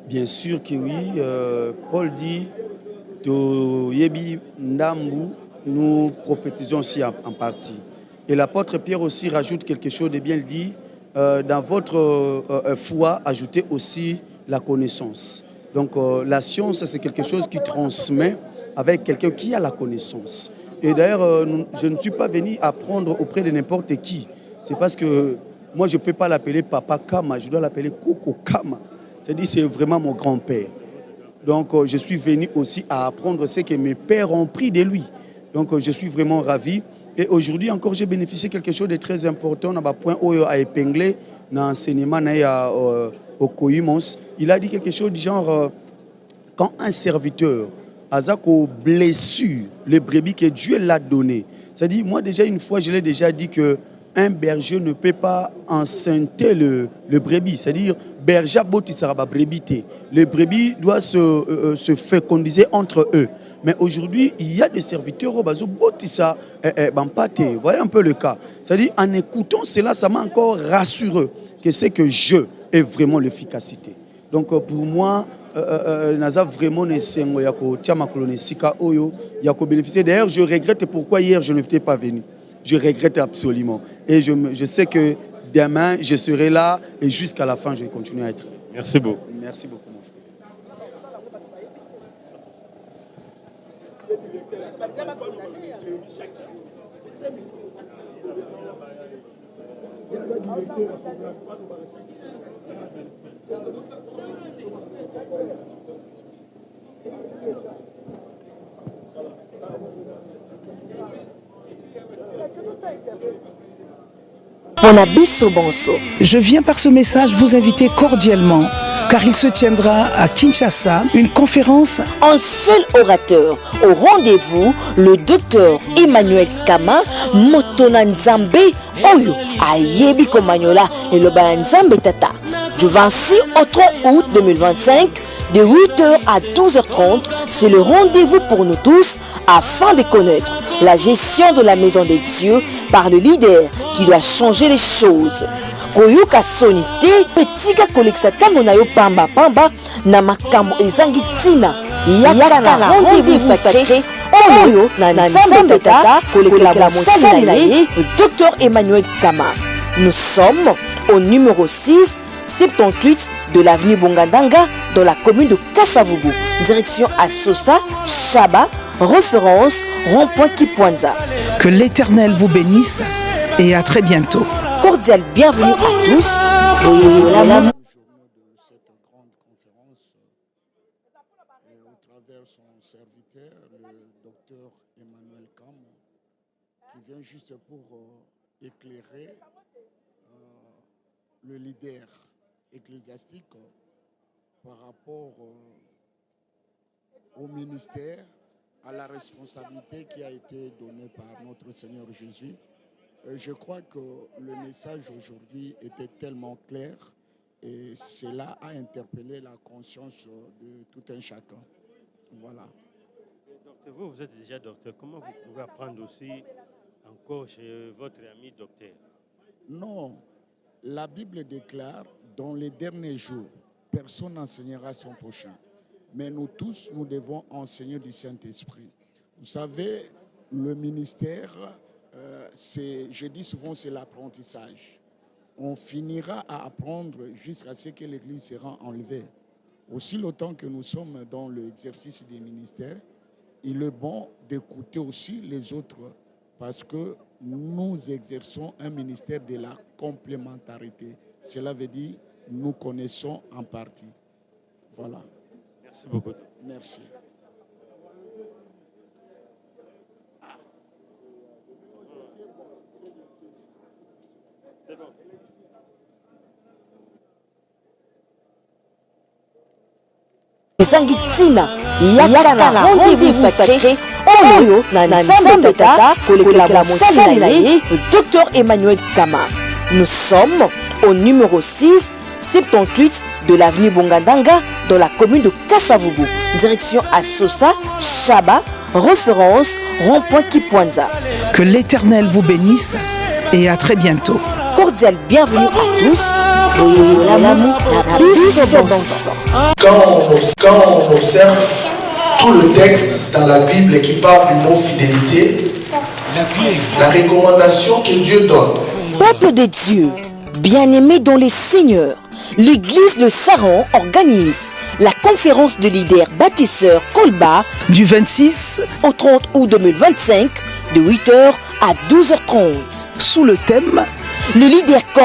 Bien sûr que oui. Paul dit to yebi ndambu, nous prophétisons aussi en partie. Et l'apôtre Pierre aussi rajoute quelque chose de bien, il dit dans votre foi, ajoutez aussi la connaissance. Donc la science, c'est quelque chose qui transmet avec quelqu'un qui a la connaissance. Et d'ailleurs, je ne suis pas venu apprendre auprès de n'importe qui. C'est parce que moi, je ne peux pas l'appeler Papa Kama, je dois l'appeler Koko Kama. C'est-à-dire c'est vraiment mon grand-père. Donc je suis venu aussi à apprendre ce que mes pères ont pris de lui. Donc je suis vraiment ravi. Et aujourd'hui encore, j'ai bénéficié de quelque chose de très important. Dans le point où il a épinglé dans l'enseignement au Koyimos. Il a dit quelque chose du genre, quand un serviteur a une blessure, le brebis que Dieu l'a donné. C'est-à-dire, moi déjà une fois, je l'ai déjà dit que un berger ne peut pas enceinter le brebis. C'est-à-dire, berger botisaraba brebité. Le brebis doit se fécondiser entre eux. Mais aujourd'hui, il y a des serviteurs qui botissa bampate. Vous voyez un peu le cas. C'est-à-dire, en écoutant cela, ça m'a encore rassuré que c'est que je ai vraiment l'efficacité. Donc pour moi, naza vraiment nesengo yako tchama kolonesika oyo yako bénéficier. D'ailleurs, je regrette pourquoi hier je n'étais pas venu. Je regrette absolument. Et je sais que demain, je serai là et jusqu'à la fin, je vais continuer à être. Merci beaucoup. Merci beaucoup, mon frère. Je viens par ce message vous inviter cordialement, car il se tiendra à Kinshasa une conférence. Un seul orateur au rendez-vous, le docteur Emmanuel Kama, Motona Nzambe, Oyo, Ayebi Komanyola et le Nzambe Tata. Du 26 au 30 août 2025, de 8h à 12h30, c'est le rendez-vous pour nous tous afin de connaître la gestion de la maison des dieux par le leader qui doit changer les choses. Koyoka sonité, petika koleksa tango na yo pamba pamba na makambo ezangi tina. Yaka na rendez-vous sacré, oyo na Nzambe Tata, kolekela mosali na ye, le docteur Emmanuel Kama. Nous sommes au numéro 6, 78 de l'avenue Bongandanga, dans la commune de Kasavubu. Direction Assosa, Chaba, référence rond-point Kipwanza. Que l'Éternel vous bénisse et à très bientôt. Cordial bienvenue à tous. Au travers son serviteur, le docteur Emmanuel Kam, qui vient juste pour éclairer le leader ecclésiastique par rapport au ministère, à la responsabilité qui a été donnée par notre Seigneur Jésus Je crois que le message aujourd'hui était tellement clair et cela a interpellé la conscience de tout un chacun. Voilà. Docteur, vous êtes déjà docteur. Comment vous pouvez apprendre aussi encore chez votre ami docteur? Non. La Bible déclare, dans les derniers jours, personne n'enseignera son prochain. Mais nous tous, nous devons enseigner du Saint-Esprit. Vous savez, le ministère, je dis souvent, c'est l'apprentissage. On finira à apprendre jusqu'à ce que l'Église sera enlevée. Aussi longtemps que nous sommes dans l'exercice des ministères, il est bon d'écouter aussi les autres parce que nous exerçons un ministère de la complémentarité. Cela veut dire nous connaissons en partie. Voilà. Merci beaucoup. Merci. C'est bon. Zangitina yaka na rendez-vous sacré oyo na nzambe tata kolekela mosali na ye Dr Emmanuel Kama. Nous sommes au numéro 6 78 de l'avenue Bongandanga dans la commune de Kassavubu. Direction Assosa, Chaba, référence rond-point Kipwanza. Que l'Éternel vous bénisse et à très bientôt. Cordial bienvenue à tous. Et l'amour, la puissance. Quand on observe tout le texte dans la Bible qui parle du mot fidélité, la recommandation que Dieu donne. Peuple de Dieu, bien-aimé dans les seigneurs, l'église Le Saran organise la conférence de leaders bâtisseurs Kolba du 26 au 30 août 2025 de 8h à 12h30. Sous le thème le leader camp